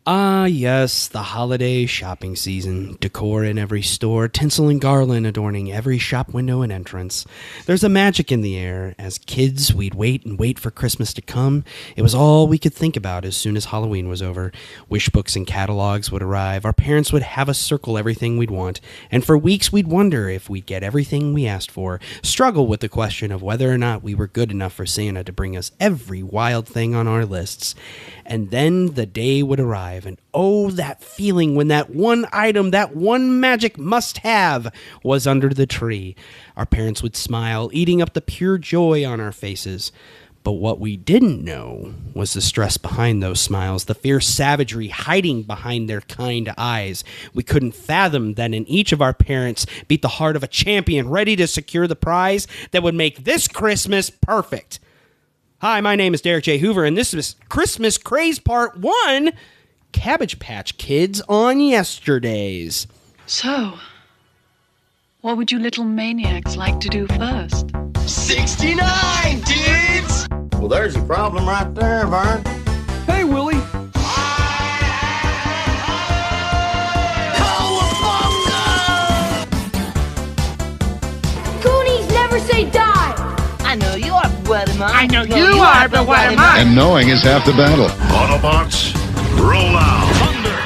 Ah, yes, the holiday shopping season. Decor in every store, tinsel and garland adorning every shop window and entrance. There's a magic in the air. As kids, we'd wait and wait for Christmas to come. It was all we could think about as soon as Halloween was over. Wish books and catalogs would arrive. Our parents would have us circle everything we'd want. And for weeks, we'd wonder if we'd get everything we asked for. Struggle with the question of whether or not we were good enough for Santa to bring us every wild thing on our lists. And then the day would arrive. And oh, that feeling when that one item, that one magic must-have was under the tree. Our parents would smile, eating up the pure joy on our faces. But what we didn't know was the stress behind those smiles, the fierce savagery hiding behind their kind eyes. We couldn't fathom that in each of our parents beat the heart of a champion ready to secure the prize that would make this Christmas perfect. Hi, my name is Derek J. Hoover, and this is Christmas Craze Part 1, Cabbage Patch Kids on Yesterdaze. So, what would you little maniacs like to do first? 69, dudes! Well, there's your problem right there, Vern. Hey, Willie. Goonies never say die! I know you are, but what am I? I know you are, but what am I? And knowing is half the battle. Autobots, roll out. Thunder!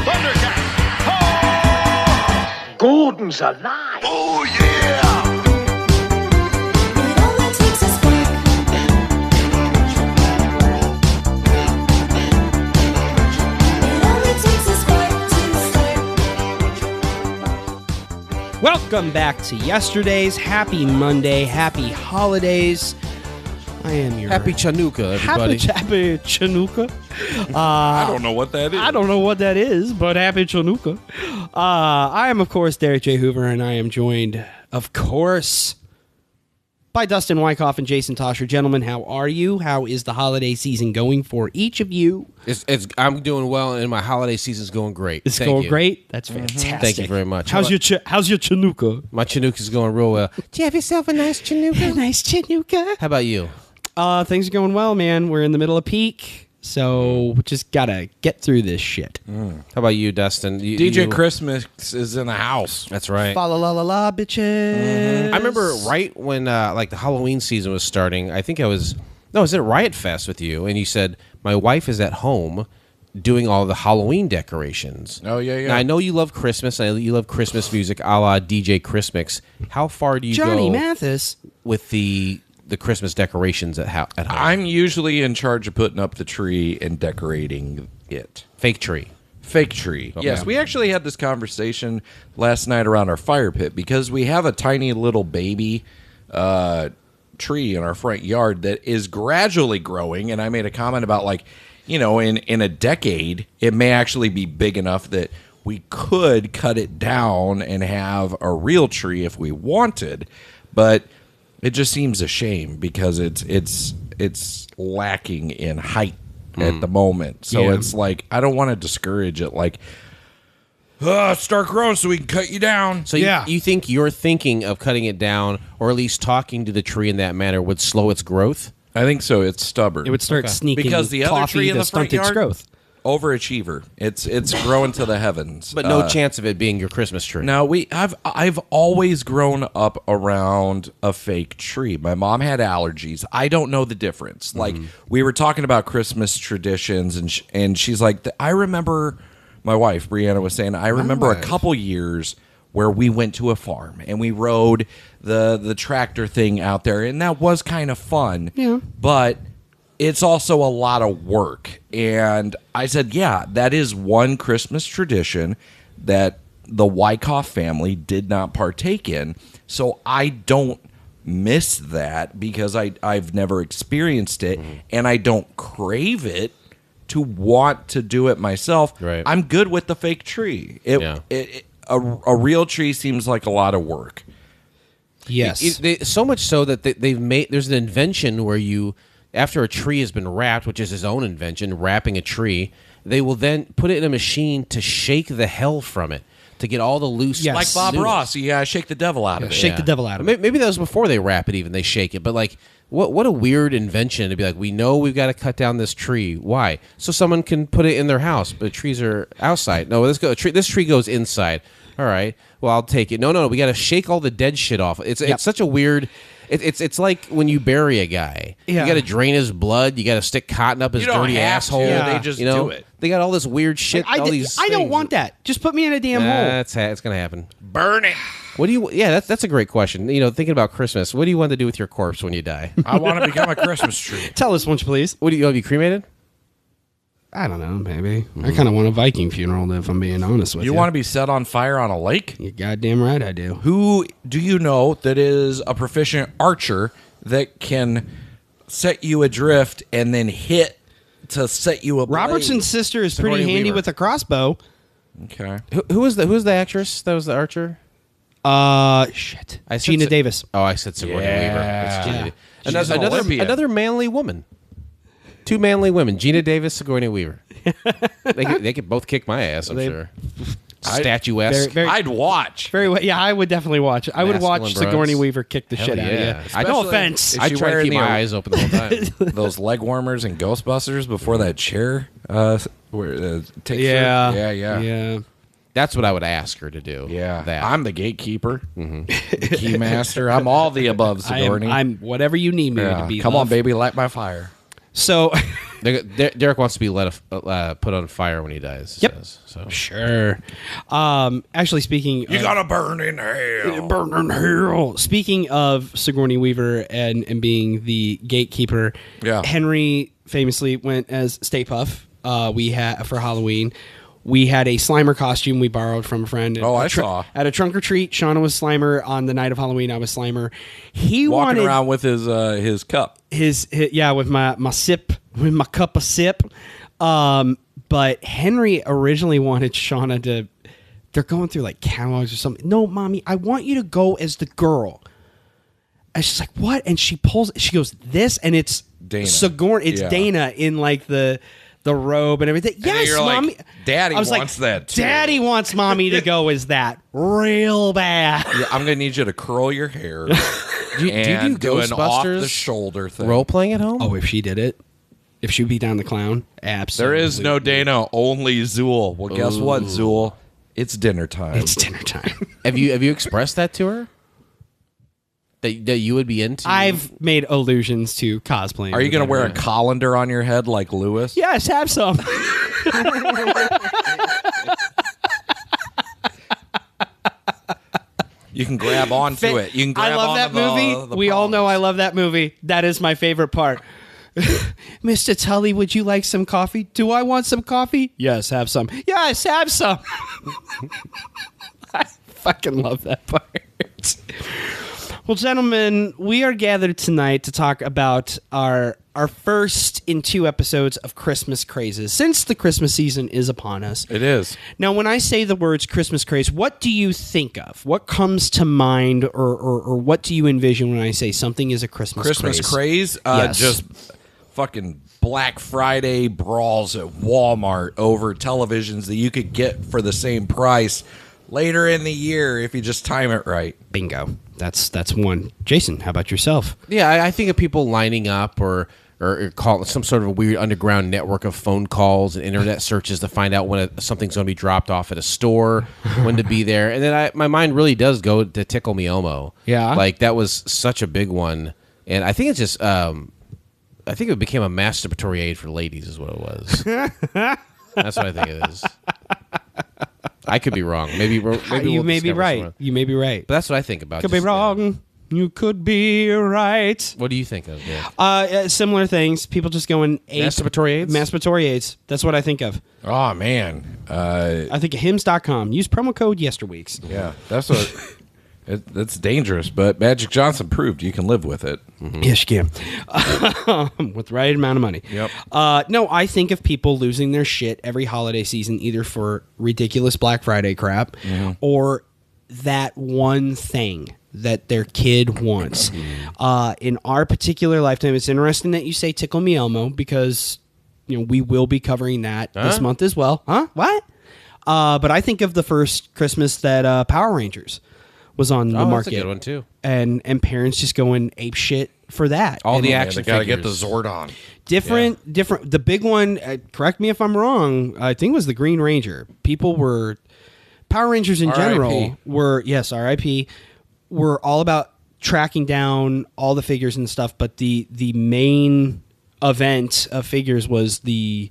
Thundercat! Oh! Gordon's alive. Oh, yeah! It only takes a spark. It only takes a spark to start. Welcome back to Yesterdaze. Happy Monday. Happy holidays. I am your... Happy Chanukah, everybody. Happy Chanukah. I don't know what that is. I don't know what that is, but happy Chanukah. I am, of course, Derek J. Hoover, and I am joined, of course, by Dustin Wyckoff and Jason Tosher. Gentlemen, how are you? How is the holiday season going for each of you? I'm doing well, and my holiday season's going great. It's Thank going you. great? That's fantastic. Thank you very much. How's your Chanukah? My Chanukah's going real well. Do you have yourself a nice Chanukah? Nice Chanukah. How about you? Things are going well, man. We're in the middle of peak, so we just gotta get through this shit. How about you, Dustin? DJ Christmas is in the house. That's right. Fa la la la la, bitches. I remember right when like the Halloween season was starting. I think I was at Riot Fest with you, and you said my wife is at home doing all the Halloween decorations. Oh yeah, yeah. Now, I know you love Christmas. I know you love Christmas music, a la DJ Christmas. How far do you Johnny go Mathis with the Christmas decorations at home? I'm usually in charge of putting up the tree and decorating it. Fake tree. Fake tree. Okay. Yes, we actually had this conversation last night around our fire pit because we have a tiny little baby tree in our front yard that is gradually growing, and I made a comment about in a decade it may actually be big enough that we could cut it down and have a real tree if we wanted, but it just seems a shame because it's lacking in height at the moment. So it's like I don't want to discourage it. Like, start growing so we can cut you down. So you think your thinking of cutting it down, or at least talking to the tree in that manner, would slow its growth? I think so. It's stubborn. It would start sneaking because the other tree in the front yard, growth. Overachiever. It's growing to the heavens. But no chance of it being your Christmas tree. No, I've always grown up around a fake tree. My mom had allergies. I don't know the difference. Like we were talking about Christmas traditions, and she's like, I remember. My wife Brianna was saying, I remember a couple years where we went to a farm and we rode the tractor thing out there, and that was kind of fun. Yeah, but it's also a lot of work. And I said, yeah, that is one Christmas tradition that the Wyckoff family did not partake in. So I don't miss that because I've never experienced it, and I don't crave it to want to do it myself. Right. I'm good with the fake tree. A real tree seems like a lot of work. Yes. So much so that they've made, there's an invention where you, after a tree has been wrapped, which is his own invention, wrapping a tree, they will then put it in a machine to shake the hell from it, to get all the loose. Yes. Like Bob noodles. Ross, you shake the devil out of it. Shake the devil out of it. Maybe that was before they wrap it. Even they shake it, but like. What a weird invention to be like, we know we've got to cut down this tree. Why? So someone can put it in their house, but trees are outside. No, this tree goes inside. All right. Well, I'll take it. No. We got to shake all the dead shit off. It's such a weird. It's like when you bury a guy. Yeah. You got to drain his blood. You got to stick cotton up his dirty asshole. Yeah. They just do it. They got all this weird shit. I don't things. want that. Just put me in a damn hole. It's gonna happen. Burn it. What do you? Yeah, that's a great question. Thinking about Christmas, what do you want to do with your corpse when you die? I want to become a Christmas tree. Tell us, won't you please? What do you want to be cremated? I don't know, maybe. I kind of want a Viking funeral, if I'm being honest with you. You want to be set on fire on a lake? You're goddamn right I do. Who do you know that is a proficient archer that can set you adrift and then hit to set you ablaze? Robertson's sister is pretty Sigourney handy Weaver. with a crossbow. Okay. Who's the actress that was the archer? Shit. I said Gina Davis. Oh, I said Sigourney Weaver. It's Gina Yeah. She's an Olympian. another manly woman. Two manly women, Gina Davis, Sigourney Weaver. they could both kick my ass, I'm sure. Statuesque. Very- I'd watch. Very well. Yeah, I would definitely watch it. I would Masculine watch bros. Sigourney Weaver kick the Hell shit out of yeah. you. No offense. Is I she try to wearing keep my the- eyes open the whole time. Those leg warmers and Ghostbusters before that chair where takes Yeah. her. Yeah. Yeah. That's what I would ask her to do. Yeah. That. I'm the gatekeeper, the key master. I'm all the above, Sigourney. I'm whatever you need me Yeah. to be. Come on, love. baby, light my fire. So, Derek wants to be put on fire when he dies. Yep. Says, so. sure. Actually, speaking, You gotta burn in hell. burn in hell. Speaking of Sigourney Weaver and being the gatekeeper, Yeah. Henry famously went as Stay Puft. We had for Halloween. We had a Slimer costume we borrowed from a friend. Oh, I saw. At a trunk or treat, Shauna was Slimer. On the night of Halloween, I was Slimer. He Walking wanted around with his cup. his with my sip, with my cup of sip. But Henry originally wanted Shauna to. They're going through like catalogs or something. No, mommy, I want you to go as the girl. And she's like, what? And she goes, this, and it's Dana. Sigourney. It's Yeah. Dana in like the robe and everything. then Yes, you're like, mommy. Daddy I was wants like, that too. Daddy wants mommy to go as that real bad. Yeah, I'm gonna need you to curl your hair. Do you and do an off Ghostbusters the shoulder thing. role playing at home? Oh, if she did it, if she beat down the clown, There absolutely. is no Dana, only Zool. Well, guess what, Zool? It's dinner time. It's dinner time. Have you expressed that to her? That you would be into? I've made allusions to cosplaying. Are you going to wear a Yeah. colander on your head like Lewis? Yes, have some. You can grab onto it. You can grab I love that onto movie. the We all know palms. I love that movie. That is my favorite part. Mr. Tully, would you like some coffee? Do I want some coffee? Yes, have some. Yes, have some. I fucking love that part. Well, gentlemen, we are gathered tonight to talk about our first in 2 episodes of Christmas Crazes, since the Christmas season is upon us. It is. Now, when I say the words Christmas craze, what do you think of? What comes to mind, or what do you envision when I say something is a Christmas Craze? Yes. Just fucking Black Friday brawls at Walmart over televisions that you could get for the same price later in the year if you just time it right. Bingo. That's one. Jason, how about yourself? Yeah, I think of people lining up or call some sort of a weird underground network of phone calls and internet searches to find out when something's going to be dropped off at a store, when to be there, and then my mind really does go to Tickle Me Elmo. Yeah, like that was such a big one, and I think it's just I think it became a masturbatory aid for ladies, is what it was. That's what I think it is. I could be wrong. Maybe you we'll may be discover right. somewhere. You may be right. But that's what I think about. Could be just, wrong. You could be right. What do you think of? Yeah. Similar things. People just going Masturbatory aids? Masturbatory aids. That's what I think of. Oh, man. I think of hymns.com. Use promo code Yesterweeks. Yeah, that's what... That's dangerous, but Magic Johnson proved you can live with it. Mm-hmm. Yes, you can. With the right amount of money. Yep. No, I think of people losing their shit every holiday season, either for ridiculous Black Friday crap or that one thing that their kid wants. In our particular lifetime, it's interesting that you say Tickle Me Elmo, because we will be covering that this month as well. Huh? What? But I think of the first Christmas that Power Rangers was on the market. That's a good one too. And parents just going ape shit for that. All the Yeah, action they gotta figures. get the Zordon. Different. The big one, correct me if I'm wrong, I think it was the Green Ranger. Power Rangers in general were, yes, RIP, were all about tracking down all the figures and stuff, but the main event of figures was the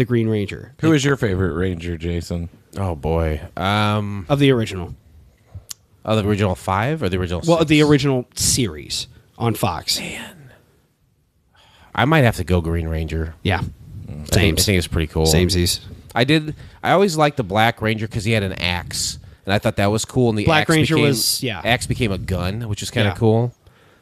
Green Ranger. Who is your favorite Ranger, Jason? Oh boy. Of the original. Oh, the original 5 or the original 6? Well, the original series on Fox. Man. I might have to go Green Ranger. Yeah. I think it's pretty cool. Samesies. I always liked the Black Ranger because he had an axe, and I thought that was cool. And the Black axe Ranger became, axe became a gun, which was kind of cool.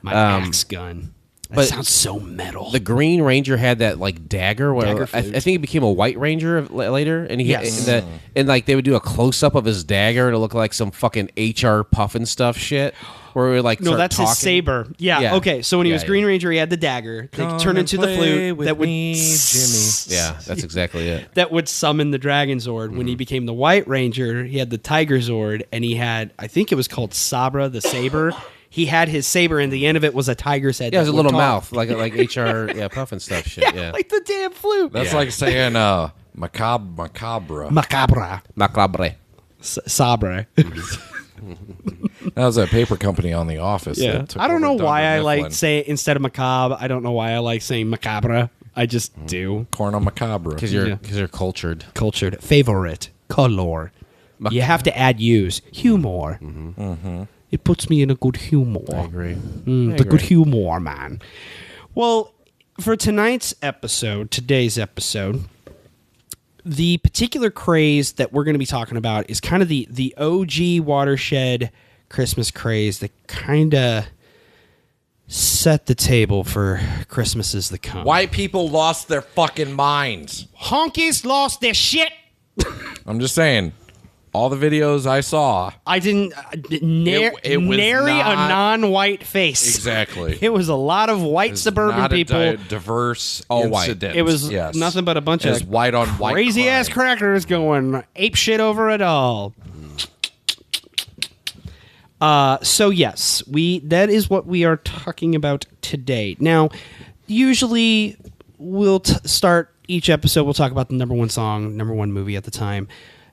My axe gun. That but sounds so metal. The Green Ranger had that like dagger. Dagger I think it became a White Ranger later, and Yes. and like they would do a close up of his dagger to look like some fucking HR Puffin stuff shit. Where we would like No, start that's talking. his saber. Yeah. Okay. So when he was Green Ranger, he had the dagger that turned into the flute that would Jimmy. Yeah, that's exactly it. that would summon the Dragon Zord. When he became the White Ranger, he had the Tiger Zord, and he had, I think it was called Sabra, the saber. He had his saber, and the end of it was a tiger's head. Yeah, it was that a would little talk. mouth, like HR Puffin stuff shit. Yeah, like the damn flute. That's like saying macabre. Macabre. Sabra. That was a paper company on The Office. Yeah. that took I don't over know why Dunder I like Mifflin. say instead of macabre. I don't know why I like saying macabre. I just do. Corn on macabre. because you're cultured. Cultured. Favorite. Color. You have to add use. Humor. It puts me in a good humor. I agree. The good humor, man. Well, for today's episode, the particular craze that we're going to be talking about is kind of the OG watershed Christmas craze that kind of set the table for Christmases that come. White people lost their fucking minds. Honkies lost their shit. I'm just saying. All the videos I saw. I didn't It was nary a not- non-white face. Exactly. It was a lot of white suburban not people. a diverse All white. incident. It was Yes. nothing but a bunch It was of white on white crazy ass crime. crackers going ape shit over it all. So yes, that is what we are talking about today. Now, usually we'll start each episode. We'll talk about the number one song, number one movie at the time.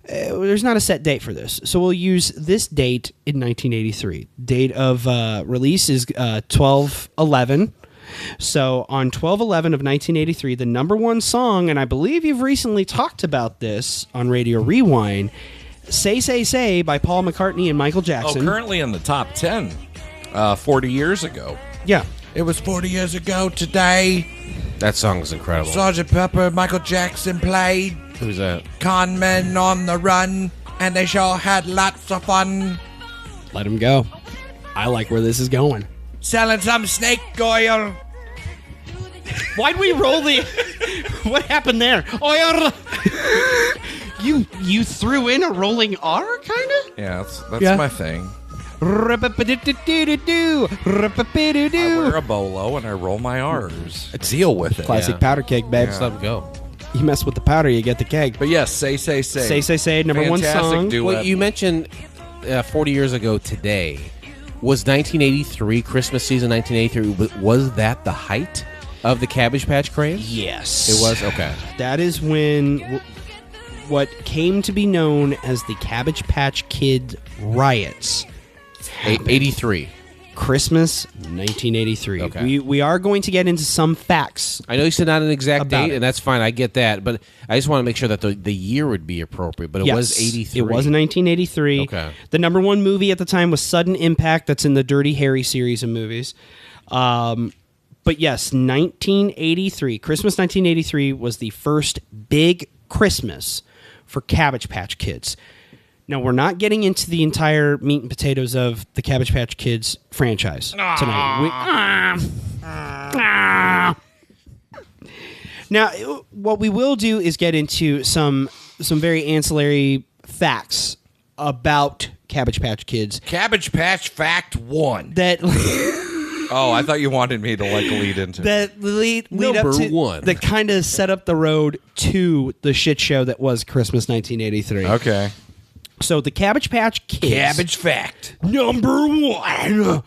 There's not a set date for this, so we'll use this date in 1983. Date of release is 12/11. So on 12/11 of 1983, the number one song, and I believe you've recently talked about this on Radio Rewind, "Say Say Say" by Paul McCartney and Michael Jackson. Currently in the top 10 40 years ago. Yeah. It was 40 years ago today. That song is incredible. Sgt. Pepper, Michael Jackson played. Who's that? Con men on the run, and they sure had lots of fun. Let him go. I like where this is going. Selling some snake oil. Why'd we roll the... What happened there? Oil. You threw in a rolling R, kind of? Yeah, that's Yeah. my thing. I Rip-a-pa-do-do-do-do. wear a bolo and I roll my R's. Deal with it. Classic powder keg, babe. Just let him go. You mess with the powder, you get the keg. But yes, say. Say, say, say, number one Fantastic song. duet. Well, you mentioned 40 years ago today. Was 1983, Christmas season 1983, was that the height of the Cabbage Patch craze? Yes. It was? Okay. That is when what came to be known as the Cabbage Patch Kid Riots. 83. Christmas 1983. Okay. We are going to get into some facts. I know you said not an exact About date, it. and that's fine. I get that. But I just want to make sure that the year would be appropriate. But it was 83. It was in 1983. Okay. The number one movie at the time was Sudden Impact. That's in the Dirty Harry series of movies. But yes, 1983. Christmas 1983 was the first big Christmas for Cabbage Patch Kids. Now, we're not getting into the entire meat and potatoes of the Cabbage Patch Kids franchise tonight. Now, what we will do is get into some very ancillary facts about Cabbage Patch Kids Cabbage Patch Fact 1. that Oh, I thought you wanted me to lead into that lead up Number to one. that kind of set up the road to the shit show that was Christmas 1983. Okay. So the Cabbage Patch Kids. Cabbage fact. Number one.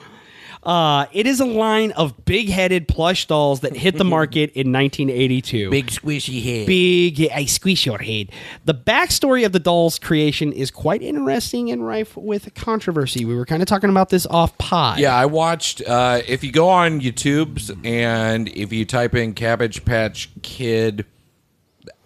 It is a line of big-headed plush dolls that hit the market in 1982. Big squishy head. I squeeze your head. The backstory of the doll's creation is quite interesting and rife with controversy. We were kind of talking about this off pod. Yeah, I watched. If you go on YouTube and if you type in Cabbage Patch Kid,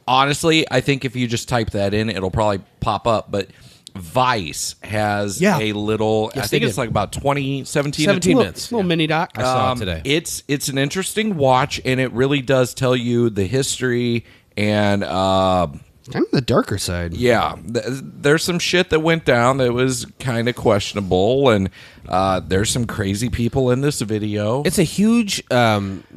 honestly, I think if you just type that in, it'll probably pop up. But Vice has a little. Yes, I think they it's did. like about 17 minutes. Little mini doc. I saw it today. It's an interesting watch, and it really does tell you the history and. Kind of the darker side. Yeah, there's some shit that went down that was kind of questionable, and there's some crazy people in this video. It's a huge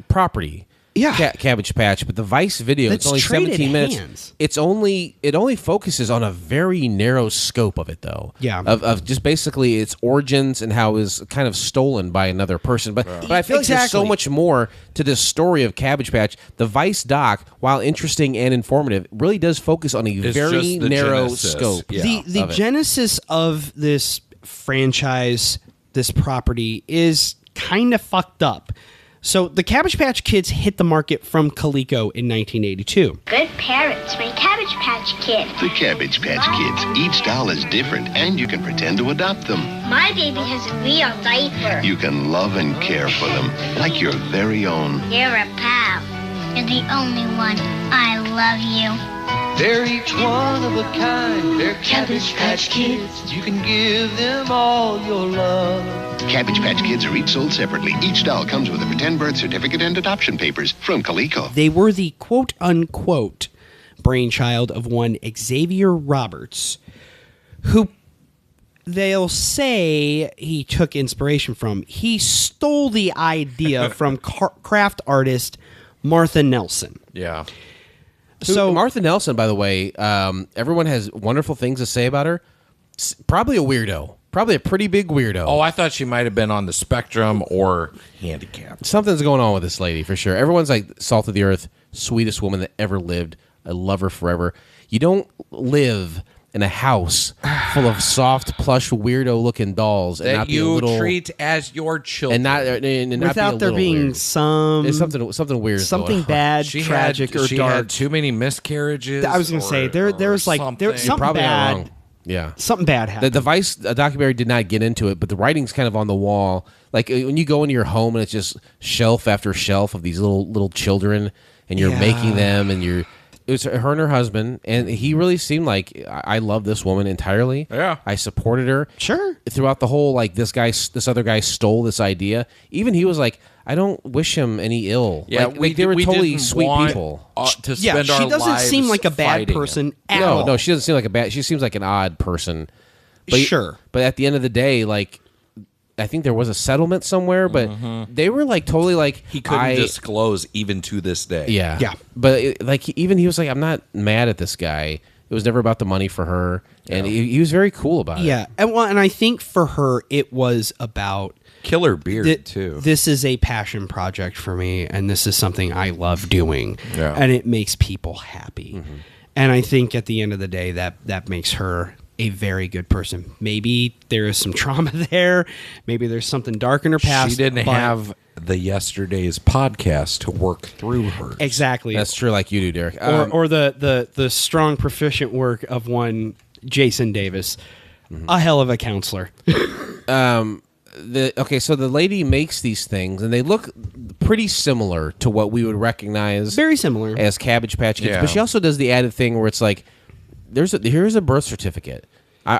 property. Yeah. Cabbage Patch, but the Vice video, That's it's only traded 17 minutes. hands. It only focuses on a very narrow scope of it, though. Yeah. Of just basically its origins and how it was kind of stolen by another person. But I feel like there's so Exactly. much more to this story of Cabbage Patch. The Vice doc, while interesting and informative, really does focus on a It's very just the narrow genesis. scope. Yeah. The of it. genesis of this franchise, this property, is kind of fucked up. So the Cabbage Patch Kids hit the market from Coleco in 1982. Good parents make Cabbage Patch Kid. The Cabbage Patch Kids. Each doll is different, and you can pretend to adopt them. My baby has a real diaper. You can love and care for them like your very own. You're a pal. You're the only one. I love you. They're each one of a kind. They're Cabbage Patch Kids. You can give them all your love. Cabbage Patch Kids are each sold separately. Each doll comes with a pretend birth certificate and adoption papers from Coleco. They were the quote-unquote brainchild of one Xavier Roberts, who they'll say he took inspiration from. He stole the idea from craft artist Martha Nelson. Yeah. So Martha Nelson, by the way, everyone has wonderful things to say about her. Probably a weirdo. Probably a pretty big weirdo. Oh, I thought she might have been on the spectrum or handicapped. Something's going on with this lady for sure. Everyone's like salt of the earth, sweetest woman that ever lived. I love her forever. You don't live in a house full of soft, plush, weirdo-looking dolls and That not be a you little, treat as your children. and not Without be a there little being weird. some It's something weird. is something going on. bad, She tragic, had, or she dark. had too many miscarriages. I was going to say there's like something. there's You're something probably not bad. wrong. Yeah. Something bad The happened. Vice documentary did not get into it, but the writing's kind of on the wall. Like when you go into your home and it's just shelf after shelf of these little children, and you're making them, and it was her and her husband, and he really seemed like I love this woman entirely. Yeah. I supported her. Sure. Throughout the whole this other guy stole this idea. Even he was like, I don't wish him any ill. Yeah, like they were totally didn't sweet want, people. To Yeah, spend she our doesn't seem lives like a bad fighting person it. at all. No, she doesn't seem like a bad. She seems like an odd person. But, Sure. But at the end of the day, I think there was a settlement somewhere, but they were totally He couldn't disclose even to this day. Yeah. Yeah. But even he was like, I'm not mad at this guy. It was never about the money for her, and he was very cool about it. Yeah, and I think for her it was about Killer beard too. This is a passion project for me, and this is something I love doing, and it makes people happy. And I think at the end of the day, that makes her a very good person. Maybe there is some trauma there. Maybe there's something dark in her past. She didn't but- have the Yesterdaze podcast to work through her. Exactly. That's true, like you do, Derek. Or the strong, proficient work of one Jason Davis, a hell of a counselor. So the lady makes these things, and they look pretty similar to what we would recognize. Very similar as Cabbage Patch Kids. Yeah. But she also does the added thing where it's like, here's a birth certificate.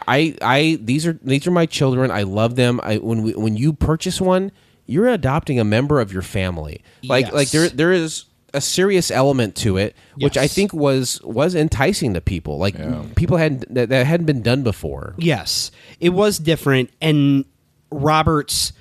These are my children. I love them. When you purchase one, you're adopting a member of your family. Like there is a serious element to it, which I think was enticing to people. People that hadn't been done before. Yes, it was different, and Roberts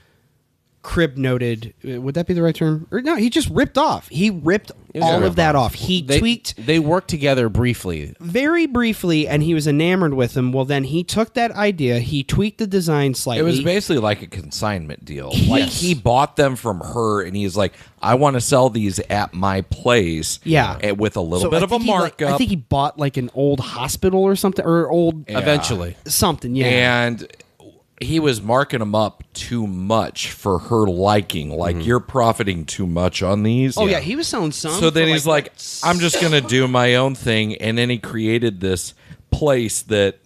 crib noted. Would that be the right term? Or no, he just ripped off. He ripped all of that off. He tweaked. They worked together briefly. Very briefly, and he was enamored with them. Well, then he took that idea, he tweaked the design slightly. It was basically like a consignment deal. Like he bought them from her, and he's like, I want to sell these at my place. Yeah. And with a little bit of a markup. I think he bought like an old hospital or something, or old... Eventually. Something, yeah. And he was marking them up too much for her liking. Like, you're profiting too much on these. Oh, yeah, he was selling some. So then he's like, I'm just going to do my own thing. And then he created this place that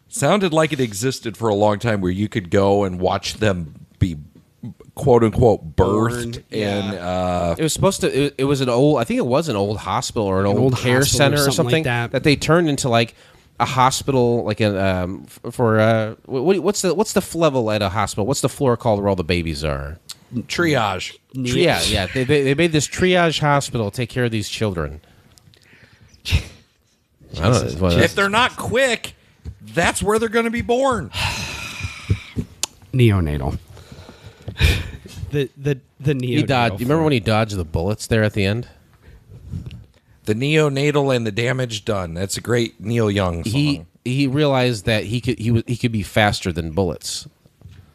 sounded like it existed for a long time where you could go and watch them be quote unquote birthed. And it was supposed to, it was an old, I think it was an old hospital or an old care center or something like that they turned into like a hospital, like a what's the level at a hospital? What's the floor called where all the babies are? Triage. Triage. Yeah, they made this triage hospital take care of these children. I don't know. If they're not quick, that's where they're going to be born. Neonatal. the neonatal. He dodged. You remember when he dodged the bullets there at the end? The neonatal and the damage done. That's a great Neil Young song. He realized that he could be faster than bullets.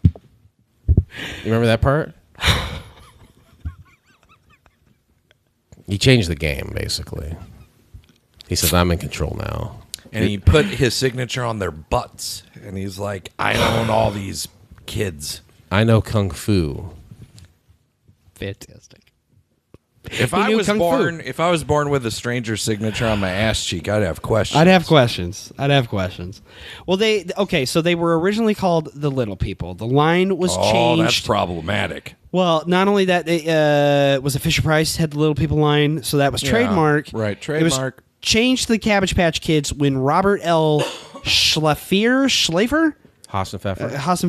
You remember that part? He changed the game, basically. He says, I'm in control now. And he put his signature on their butts. And he's like, I own all these kids. I know Kung Fu. Fantastic. If I was born with a stranger's signature on my ass cheek, I'd have questions. I'd have questions. Well, so they were originally called the Little People. The line was changed. Oh, that's problematic. Well, not only that, it was a Fisher-Price had the Little People line, so that was trademark. Right, trademark. It was changed to the Cabbage Patch Kids when Robert L. Schlafer? Haas and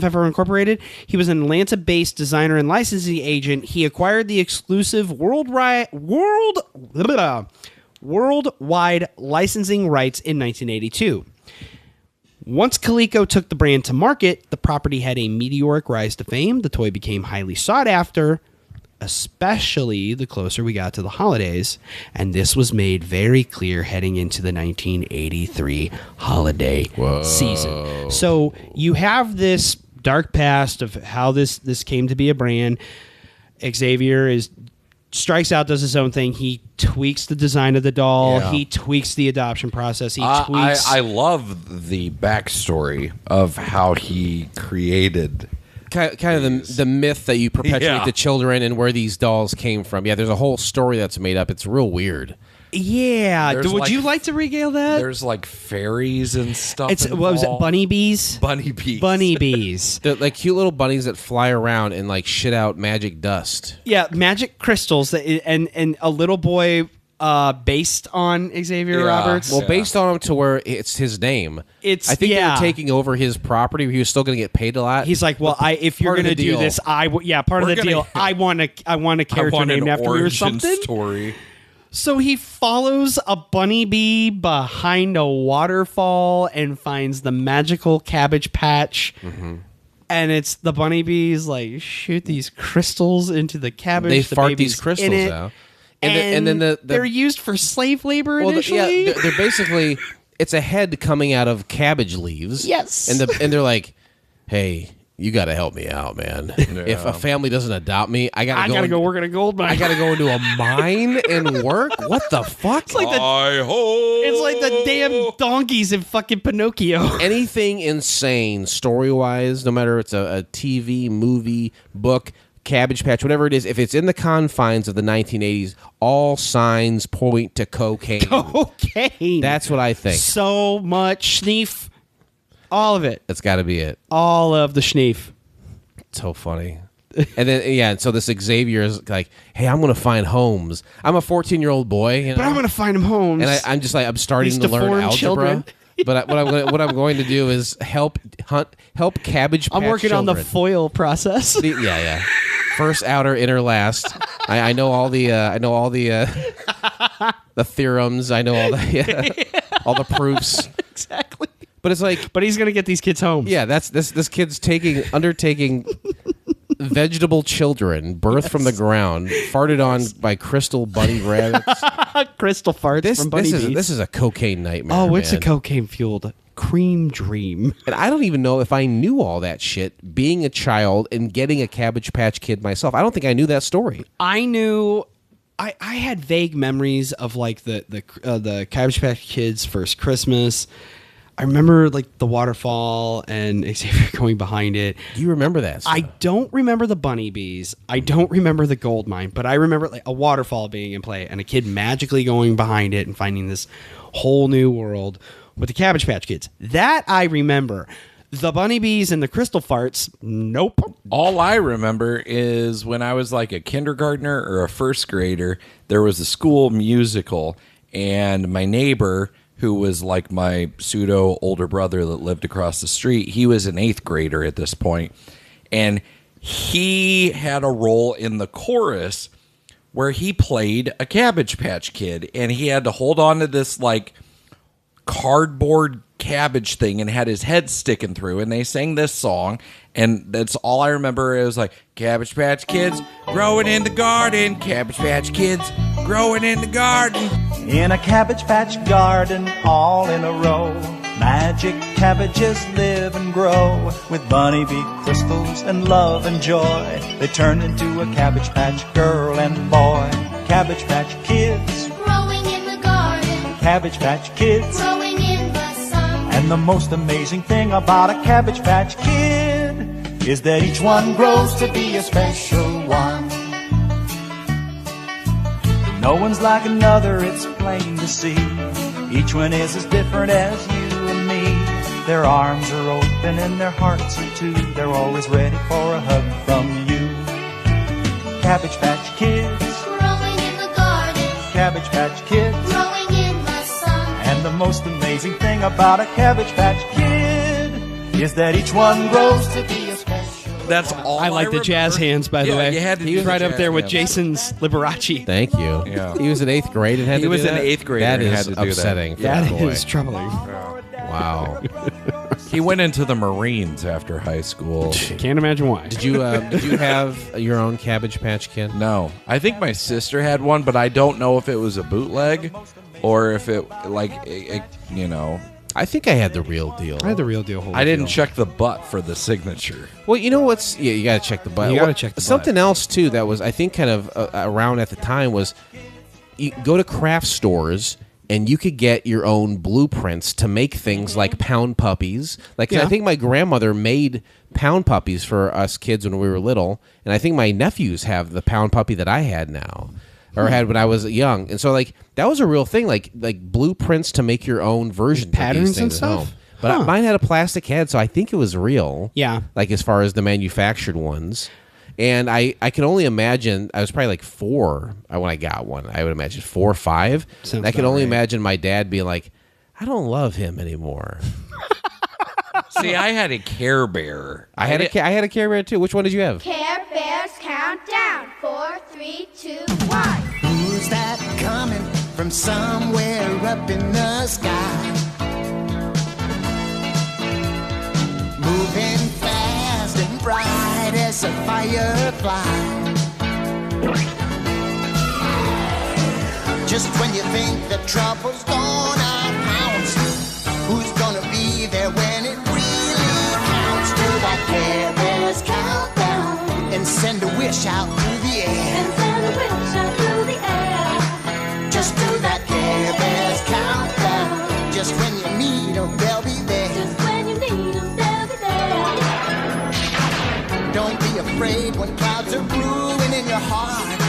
Pfeffer Incorporated. He was an Atlanta-based designer and licensing agent. He acquired the exclusive worldwide licensing rights in 1982. Once Coleco took the brand to market, the property had a meteoric rise to fame. The toy became highly sought after, especially the closer we got to the holidays, and this was made very clear heading into the 1983 holiday season. So you have this dark past of how this came to be a brand. Xavier strikes out, does his own thing. He tweaks the design of the doll. Yeah. He tweaks the adoption process. He tweaks. I love the backstory of how he created kind of the myth that you perpetuate to children and where these dolls came from. Yeah, there's a whole story that's made up. It's real weird. Yeah. Would you like to regale that? There's like fairies and stuff. What was it? Bunny bees? Bunny bees. Bunny bees. They're like cute little bunnies that fly around and like shit out magic dust. Yeah, magic crystals and a little boy based on Xavier Roberts. Well, based on him to where it's his name. I think they were taking over his property. He was still going to get paid a lot. He's like, well, if you're going to do this, part of the deal. I want a character named after me or something. Story. So he follows a bunny bee behind a waterfall and finds the magical Cabbage Patch. Mm-hmm. And it's the bunny bees like shoot these crystals into the cabbage. They fart these crystals out. And then they're used for slave labor initially. They're basically, it's a head coming out of cabbage leaves. Yes. And they're like, hey, you got to help me out, man. Yeah. If a family doesn't adopt me, I got to go work in a gold mine. I got to go into a mine and work? What the fuck? It's like the damn donkeys in fucking Pinocchio. Anything insane story-wise, no matter if it's a TV, movie, book, Cabbage Patch, whatever it is, if it's in the confines of the 1980s, all signs point to cocaine. Cocaine. That's what I think. So much schneef. All of it. That's got to be it. All of the schneef. So funny. And then, so this Xavier is like, hey, I'm going to find homes. I'm a 14-year-old boy. But I'm going to find him homes. And I'm just like, I'm starting to learn algebra. Children. But what I'm going to do is help Cabbage Patch I'm working children. On the foil process. Yeah. First, outer, inner, last. I know all the the theorems. I know all the proofs. Exactly. But it's like, but he's gonna get these kids home. Yeah, that's this kid's undertaking vegetable children birthed from the ground, farted on by crystal bunny rabbits. Crystal farts from bunny bees. This is a cocaine nightmare. Oh, it's man. a cocaine-fueled cream dream. And I don't even know if I knew all that shit being a child and getting a Cabbage Patch Kid myself. I don't think I knew that story. I knew... I had vague memories of like the Cabbage Patch Kids' first Christmas. I remember like the waterfall and Xavier going behind it. Do you remember that stuff? I don't remember the bunny bees. I don't remember the gold mine, but I remember like a waterfall being in play and a kid magically going behind it and finding this whole new world with the Cabbage Patch Kids. That I remember. The bunny bees and the crystal farts, nope. All I remember is when I was like a kindergartner or a first grader, there was a school musical, and my neighbor, who was like my pseudo older brother that lived across the street, he was an 8th grader at this point, and he had a role in the chorus where he played a Cabbage Patch Kid, and he had to hold on to this like cardboard cabbage thing and had his head sticking through, and they sang this song, and that's all I remember. It was like, Cabbage Patch Kids growing in the garden, Cabbage Patch Kids growing in the garden. In a Cabbage Patch garden, all in a row, magic cabbages live and grow. With bunny bee crystals and love and joy, they turn into a Cabbage Patch girl and boy. Cabbage Patch Kids Growing in the garden, Cabbage Patch Kids growing in the sun. And the most amazing thing about a Cabbage Patch Kid is that each one grows to be a special one. No one's like another, it's plain to see. Each one is as different as you and me. Their arms are open and their hearts are too. They're always ready for a hug from you. Cabbage Patch Kids Growing in the garden, Cabbage Patch Kids growing in the sun. And the most amazing thing about a Cabbage Patch Kid is that each one grows to be a special. That's all I like the jazz hands, by the Yeah, way. you had to he do was the right up jazz there with hands. Jason's Liberace. Thank you. Yeah. He was in 8th grade and had He to was do an that? 8th grader That and is had to do that. upsetting. For That that boy. is troubling. Wow. He went into the Marines after high school. Can't imagine why. Did you have your own Cabbage Patch Kid? No. I think my sister had one, but I don't know if it was a bootleg or if it, you know. I think I had the real deal. I had the real deal. I didn't check the butt for the signature. Well, you know what's... Yeah, you got to check the butt. You gotta check the butt. Something else, too, that was, I think, kind of around at the time was you go to craft stores and you could get your own blueprints to make things like pound puppies. Like, 'cause I think my grandmother made pound puppies for us kids when we were little, and I think my nephews have the pound puppy that I had now. Or had when I was young, and so like that was a real thing, like blueprints to make your own version patterns of these things and at stuff? home. But mine had a plastic head, so I think it was real. Yeah, like as far as the manufactured ones. And I can only imagine I was probably like 4 when I got one. I would imagine 4 or 5. Sounds I can about only right. imagine my dad being like, "I don't love him anymore." See, I had a Care Bear. I had a Care Bear too. Which one did you have? Care Bears countdown. 4, 3, 2, 1. Who's that coming from somewhere up in the sky? Moving fast and bright as a firefly. Just when you think the trouble's gonna pounce, who's gonna be there when it really counts? Do that Care Bears countdown and send a wish out through the air. Just do that Care Bears countdown. Just when you need them, they'll be there. Don't be afraid when clouds are brewing in your heart.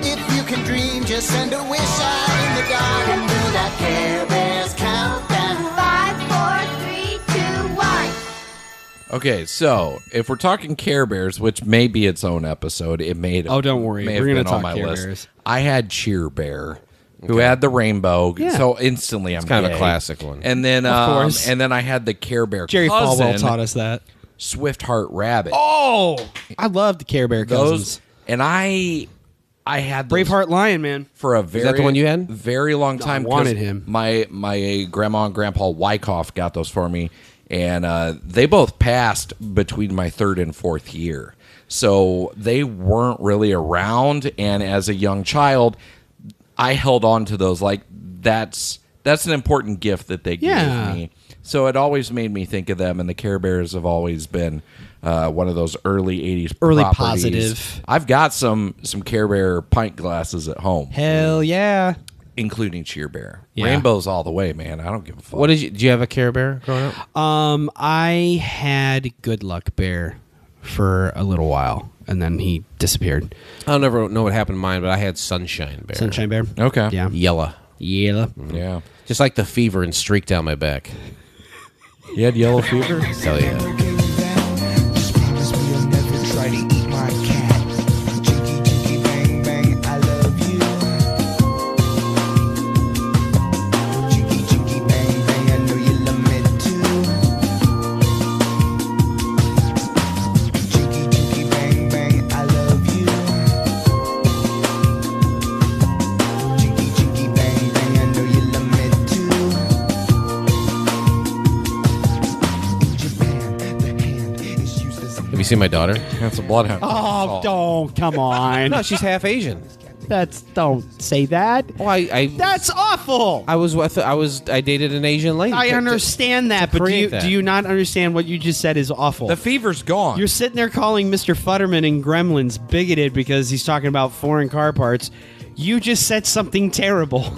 If you can dream, just send a wish out in the dark and do that Care Bears countdown. 5, 4, 3, 2, 1. Okay, so if we're talking Care Bears, which may be its own episode, it may. Oh, don't worry. May We're have gonna been on talk my Care list. Bears. I had Cheer Bear, who had the rainbow. Yeah. So instantly, I'm kind of gay. a classic one. And then, Of course. and then I had the Care Bear. Jerry cousin, Falwell taught us that. Swift Heart Rabbit. Oh, I love the Care Bear cousins. And I had those Braveheart Lion, man. for a very that the one you had? very long time. I wanted 'cause him. My grandma and grandpa Wyckoff got those for me, and they both passed between my 3rd and 4th year. So they weren't really around. And as a young child, I held on to those. Like, that's an important gift that they gave me. So it always made me think of them. And the Care Bears have always been one of those early 80s early properties. positive. I've got some Care Bear pint glasses at home. Hell yeah. Including Cheer Bear. Yeah. Rainbows all the way, man. I don't give a fuck. What did you have a Care Bear growing up? I had Good Luck Bear for a little while, and then he disappeared. I'll never know what happened to mine, but I had Sunshine Bear. Sunshine Bear? Okay. Yeah. Yellow. Yeah. Just like the fever and streak down my back. You had yellow fever? Hell yeah. Try to eat my cat. Jiggy, jiggy, bang, bang, I love you. Jiggy, jiggy, bang, bang, I know you love me too. Jiggy, jiggy, bang, bang, I love you. Jiggy, jiggy, bang, bang, I know you love me too. In Japan, the hand is used as a Have you seen my daughter? That's a bloodhound. Oh, don't. Come on. No, she's half Asian. Don't say that. Oh, I That's awful. I dated an Asian lady. I understand that, but create that. do you not understand what you just said is awful? The fever's gone. You're sitting there calling Mr. Futterman and Gremlins bigoted because he's talking about foreign car parts. You just said something terrible.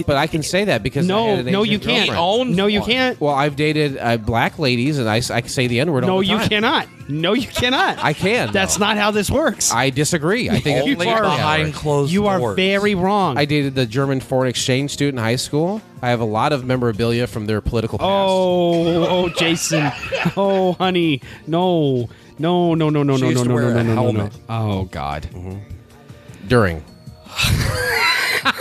But I can say that because I had an no, Asian you can't. girlfriend. No, you can't. Well, I've dated black ladies, and I can say the N-word all No, the time. you cannot. No, you cannot. I can. That's not how this works. I disagree. I think Only it's exactly how it behind works. closed You are doors. very wrong. I dated the German foreign exchange student in high school. I have a lot of memorabilia from their political past. Oh, Jason. Oh, honey. No. No. She used to wear a helmet. Oh, God. During.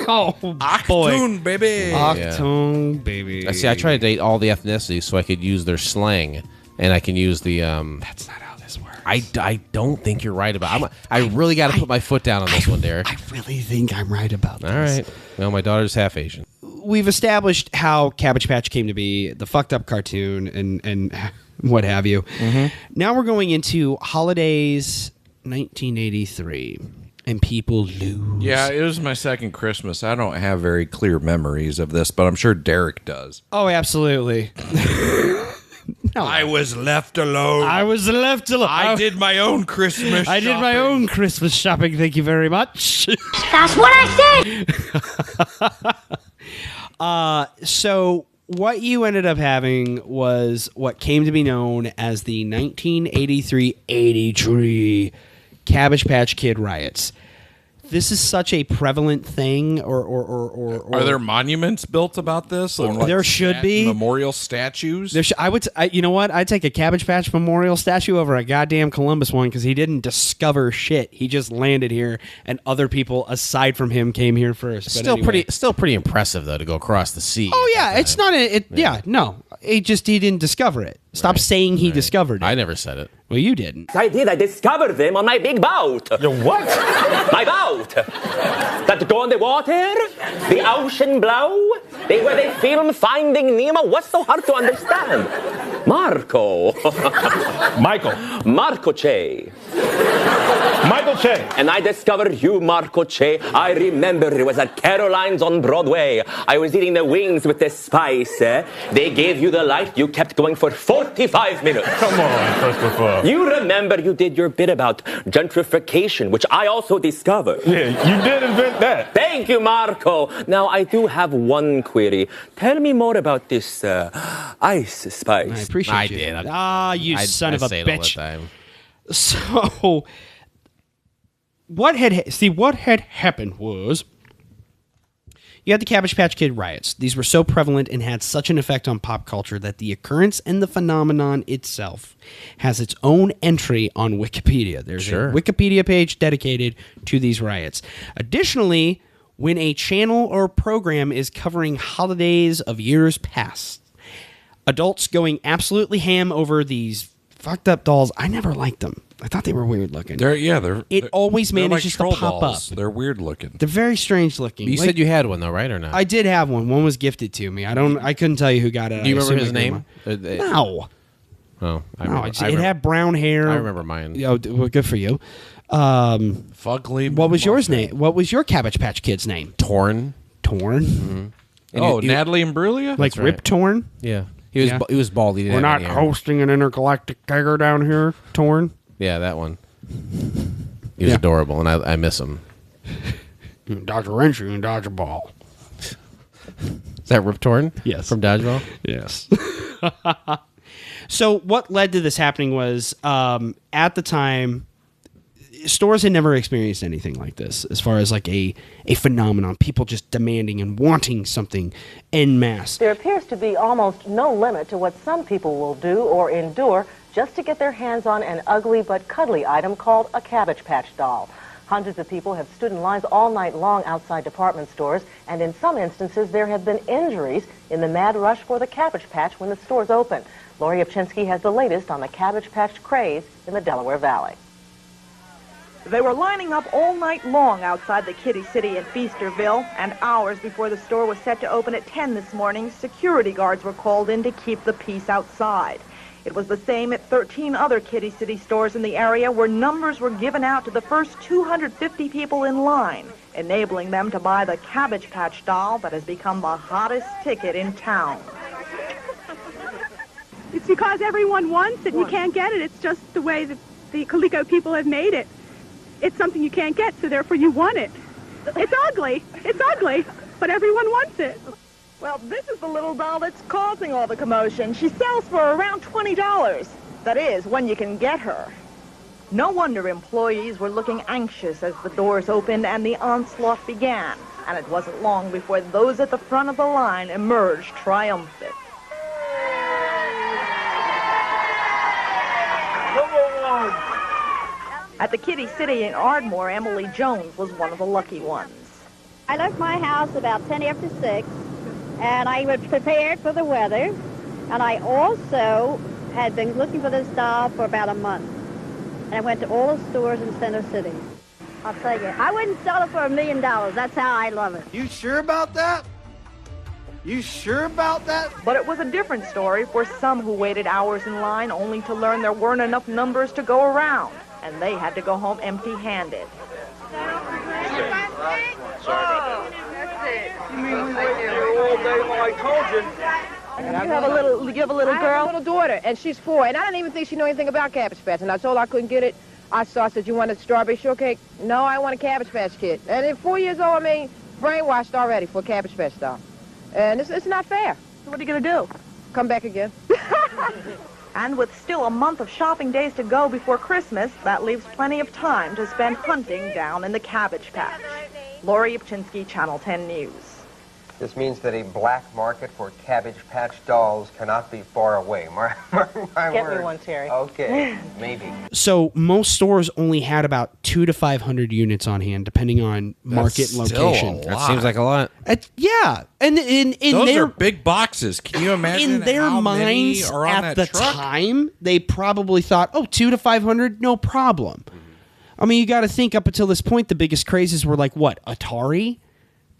Oh, boy. Octoon, baby. Octone, baby. See, I try to date all the ethnicities so I could use their slang, and I can use the. That's not how this works. I don't think you're right about. I really got to put my foot down on this one, Derek. I really think I'm right about this. All right. Well, my daughter's half Asian. We've established how Cabbage Patch came to be, the fucked up cartoon, and what have you. Mm-hmm. Now we're going into holidays 1983, and people lose. Yeah, it was my second Christmas. I don't have very clear memories of this, but I'm sure Derek does. Oh, absolutely. No. I was left alone. I was left alone. I did my own Christmas I did my shopping. own Christmas shopping. Thank you very much. That's what I said. So what you ended up having was what came to be known as the 1983 Cabbage Patch Kid Riots. This is such a prevalent thing, or Are there monuments built about this? Or There should be. memorial statues. You know what? I'd take a Cabbage Patch memorial statue over a goddamn Columbus one because he didn't discover shit. He just landed here, and other people aside from him came here first. But anyway. Still pretty impressive though to go across the sea. Oh yeah, it's not no. He didn't discover it. Stop saying he discovered it. I never said it. Well, you didn't. I did. I discovered them on my big boat. Your what? My boat. That go on the water, the ocean blow. Where they film Finding Nemo. What's so hard to understand? Marco. Michael. Marco Che. Michael Che. And I discovered you, Marco Che. I remember it was at Caroline's on Broadway. I was eating the wings with the spice. They gave you the light. You kept going for 45 minutes. Come on, Christopher. You remember you did your bit about gentrification, which I also discovered. Yeah, you did invent that. Thank you, Marco. Now, I do have one query. Tell me more about this ice spice. I appreciate you. did. You son of a say it all the bitch. time. So, what had happened was you had the Cabbage Patch Kid riots. These were so prevalent and had such an effect on pop culture that the occurrence and the phenomenon itself has its own entry on Wikipedia. There's a Wikipedia page dedicated to these riots. Additionally, when a channel or program is covering holidays of years past, adults going absolutely ham over these fucked up dolls. I never liked them. I thought they were weird looking. It always manages to pop up. They're weird looking. They're very strange looking. You said you had one though, right or not? I did have one. One was gifted to me. I couldn't tell you who got it. Do you I remember assume his my name? grandma. No. Oh, it had brown hair. I remember mine. Oh, well, good for you. Fugly. What was yours name? What was your Cabbage Patch Kid's name? Torn. Torn. Mm-hmm. Natalie Imbruglia? Like Rip Torn? Yeah. He was bald. He didn't We're have not any hair. hosting an intergalactic kegger down here, Torn. Yeah, that one. He was adorable, and I miss him. Dr. Wrench, you can dodge a ball. Is that Rip Torn? Yes. From Dodgeball? Yes. So what led to this happening was, at the time, stores had never experienced anything like this, as far as like a phenomenon. People just demanding and wanting something en masse. There appears to be almost no limit to what some people will do or endure just to get their hands on an ugly but cuddly item called a Cabbage Patch doll. Hundreds of people have stood in lines all night long outside department stores, and in some instances there have been injuries in the mad rush for the Cabbage Patch when the stores open. Lori Opchinsky has the latest on the Cabbage Patch craze in the Delaware Valley. They were lining up all night long outside the Kitty City in Feasterville, and hours before the store was set to open at 10 this morning, security guards were called in to keep the peace outside. It was the same at 13 other Kitty City stores in the area where numbers were given out to the first 250 people in line, enabling them to buy the Cabbage Patch doll that has become the hottest ticket in town. It's because everyone wants it and you can't get it. It's just the way that the Coleco people have made it. It's something you can't get, so therefore you want it. It's ugly, but everyone wants it. Well, this is the little doll that's causing all the commotion. She sells for around $20. That is, when you can get her. No wonder employees were looking anxious as the doors opened and the onslaught began. And it wasn't long before those at the front of the line emerged triumphant. At the Kitty City in Ardmore, Emily Jones was one of the lucky ones. I left my house about 10 after 6, and I was prepared for the weather, and I also had been looking for this doll for about a month. And I went to all the stores in Center City. I'll tell you, I wouldn't sell it for $1 million. That's how I love it. You sure about that? You sure about that? But it was a different story for some who waited hours in line only to learn there weren't enough numbers to go around, and they had to go home empty-handed. You mean we waited here all day like I told you? You have a little I girl? have a little daughter, and she's 4, and I don't even think she knew anything about Cabbage Patch. And I told her I couldn't get it. I said, you want a strawberry shortcake? No, I want a Cabbage Patch Kid. And at 4 years old, brainwashed already for a Cabbage Patch doll. And it's not fair. So what are you going to do? Come back again. And with still a month of shopping days to go before Christmas, that leaves plenty of time to spend hunting down in the Cabbage Patch. Lori Opchinsky, Channel 10 News. This means that a black market for Cabbage Patch dolls cannot be far away. My Get word. me one, Terry. Okay, maybe. So most stores only had about 200 to 500 units on hand, depending on market and location. That seems like a lot. Yeah, and in Those their are big boxes. Can you imagine in their how many minds are on at that the truck? time, they probably thought, 200 to 500, no problem. I mean, you got to think up until this point, the biggest crazes were like what, Atari?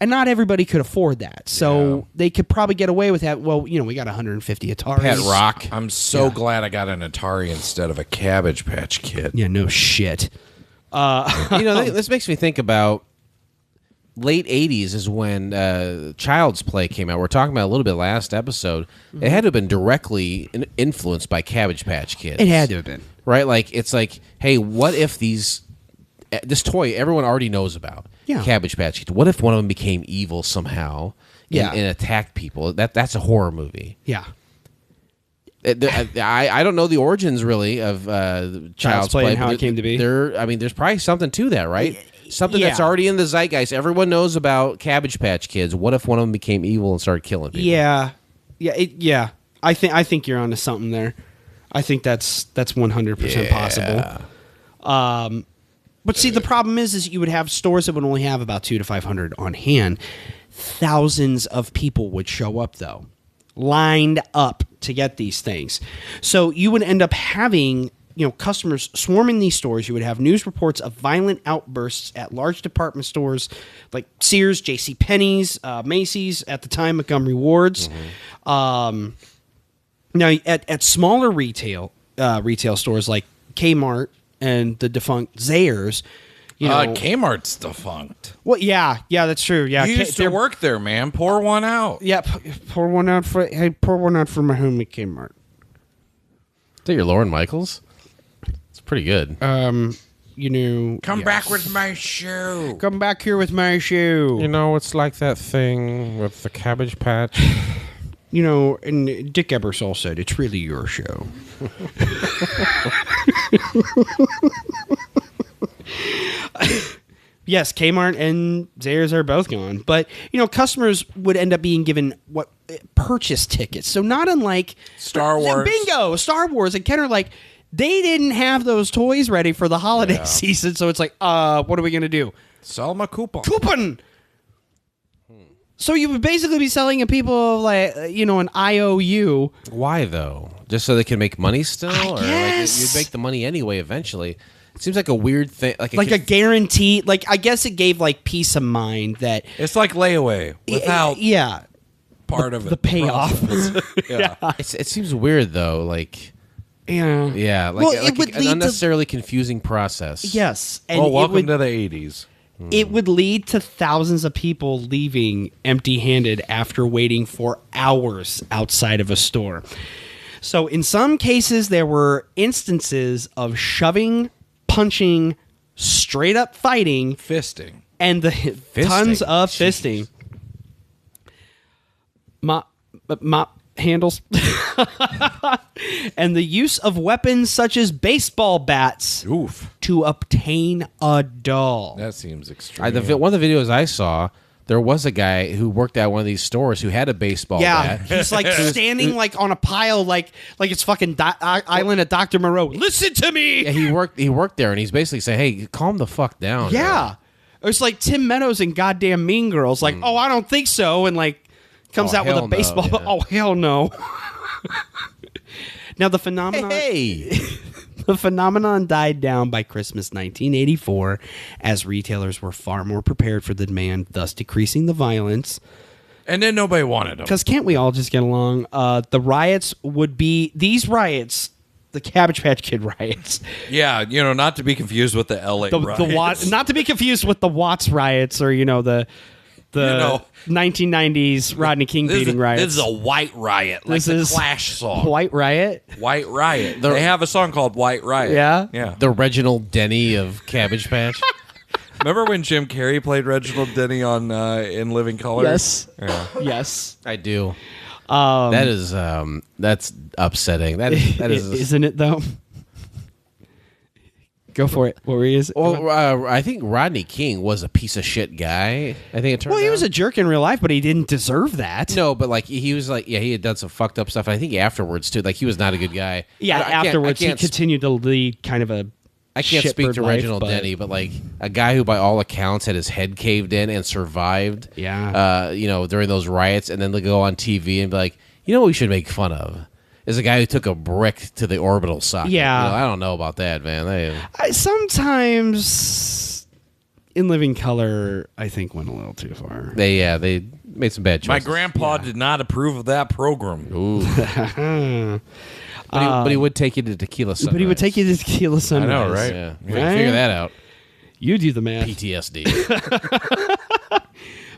And not everybody could afford that. So they could probably get away with that. Well, we got 150 Ataris. Pet Rock. I'm so glad I got an Atari instead of a Cabbage Patch Kid. Yeah, no shit. This makes me think about late 80s is when Child's Play came out. We're talking about a little bit last episode. Mm-hmm. It had to have been directly influenced by Cabbage Patch Kids. It had to have been. Right? Like, it's like, hey, what if this toy everyone already knows about? Yeah. Cabbage Patch Kids. What if one of them became evil somehow and attacked people? That's a horror movie. Yeah. I don't know the origins really of Child's Play and how it came to be. There's probably something to that, right? Something that's already in the zeitgeist. Everyone knows about Cabbage Patch Kids. What if one of them became evil and started killing people? Yeah. I think you're onto something there. I think that's 100% possible. But see, the problem is you would have stores that would only have about 200 to 500 on hand. Thousands of people would show up, though, lined up to get these things. So you would end up having customers swarming these stores. You would have news reports of violent outbursts at large department stores like Sears, JCPenney's, Macy's, at the time Montgomery Ward's. Now, at smaller retail stores like Kmart and the defunct Zayres, Kmart's defunct. Well, yeah, that's true. Yeah, you used to work there, man. Pour one out. Yeah, pour one out for my homie Kmart. Is that your Lauren Michaels? It's pretty good. Come back with my shoe. Come back here with my shoe. You know, it's like that thing with the Cabbage Patch. You know, and Dick Ebersol said, it's really your show. Yes, Kmart and Zayres are both gone. But, customers would end up being given purchase tickets. So not unlike Star Wars. Bingo, Star Wars. And Ken are like, they didn't have those toys ready for the holiday season. So it's like, what are we going to do? Sell them a coupon. Coupon! So you would basically be selling people an IOU. Why though? Just so they can make money still, or guess. you'd make the money anyway eventually? It seems like a weird thing, like a guarantee. I guess it gave peace of mind that it's like layaway without part of the payoff. Yeah. It seems weird though. Yeah, it would an lead unnecessarily confusing process. Yes, and welcome to the 80s. It would lead to thousands of people leaving empty-handed after waiting for hours outside of a store. So in some cases, there were instances of shoving, punching, straight-up fighting. Fisting. And tons of fisting. Mop handles. And the use of weapons such as baseball bats to obtain a doll. That seems extreme. One of the videos I saw, there was a guy who worked at one of these stores who had a baseball bat. He's standing on a pile like it's fucking Island of Dr. Moreau. Listen to me. Yeah, he worked there, and he's basically saying, "Hey, calm the fuck down." Yeah, it's like Tim Meadows and goddamn Mean Girls. Oh, I don't think so, and comes out with a baseball. Yeah. Oh, hell no. Now the phenomenon. The phenomenon died down by Christmas 1984 as retailers were far more prepared for the demand, thus decreasing the violence. And then nobody wanted them. Because can't we all just get along? The riots would be these riots, the Cabbage Patch Kid riots. Yeah, not to be confused with the LA riots. Not to be confused with the Watts riots or the 1990s Rodney King beating riots. This is a white riot, like the Clash song. White Riot? White Riot. They have a song called White Riot. Yeah? Yeah. The Reginald Denny of Cabbage Patch. Remember when Jim Carrey played Reginald Denny on In Living Color? Yes. Yeah. Yes. I do. That's upsetting. That is Isn't it, though? Go for it. What were you? Well, I think Rodney King was a piece of shit guy. I think it turned out. He was a jerk in real life, but he didn't deserve that. No, but he was he had done some fucked up stuff. I think afterwards too. He was not a good guy. Yeah, afterwards he continued to lead kind of a. I can't speak to Reginald Denny, but a guy who, by all accounts, had his head caved in and survived. Yeah. During those riots, and then they go on TV and be like, what we should make fun of is a guy who took a brick to the orbital socket. Yeah. I don't know about that, man. Sometimes In Living Color, I think, went a little too far. They made some bad choices. My grandpa did not approve of that program. Ooh. But he would take you to Tequila Sunrise. But he would take you to Tequila Sunrise. I know, right? Yeah. Figure that out. You do the math. PTSD.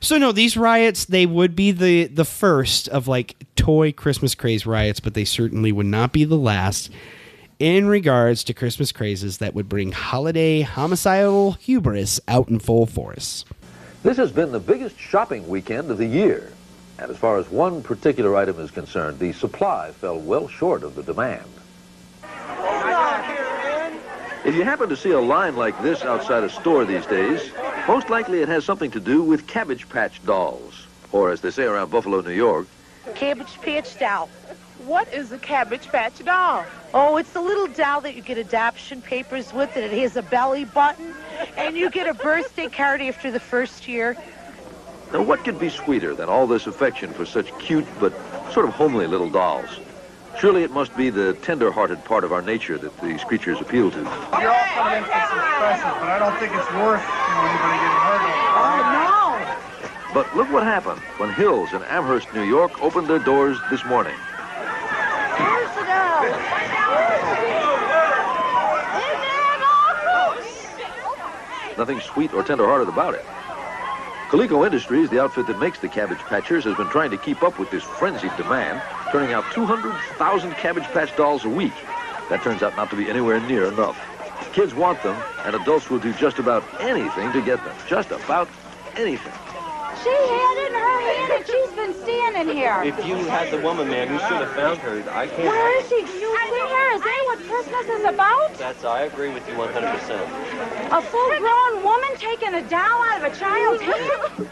So no, these riots, they would be the first of toy Christmas craze riots, but they certainly would not be the last in regards to Christmas crazes that would bring holiday homicidal hubris out in full force. This has been the biggest shopping weekend of the year. And as far as one particular item is concerned, the supply fell well short of the demand. If you happen to see a line like this outside a store these days, most likely it has something to do with Cabbage Patch dolls, or as they say around Buffalo, New York, Cabbage Patch doll. What is a Cabbage Patch doll? Oh, it's the little doll that you get adoption papers with, and it has a belly button, and you get a birthday card after the first year. Now, what could be sweeter than all this affection for such cute but sort of homely little dolls? Surely it must be the tender-hearted part of our nature that these creatures appeal to. You're all coming in for some expression, but I don't think it's worth anybody getting hurt over it. Oh, no! But look what happened when Hills in Amherst, New York, opened their doors this morning. nothing sweet or tender-hearted about it. Coleco Industries, the outfit that makes the Cabbage Patchers, has been trying to keep up with this frenzied demand, turning out 200,000 Cabbage Patch dolls a week. That turns out not to be anywhere near enough. Kids want them, and adults will do just about anything to get them. Just about anything. She had it in her hand and she's been standing here. If you had the woman, man, you should have found her. I can't. Where is she? You see her? Is that what Christmas is about? I agree with you 100%. A full-grown woman taking a doll out of a child's hand?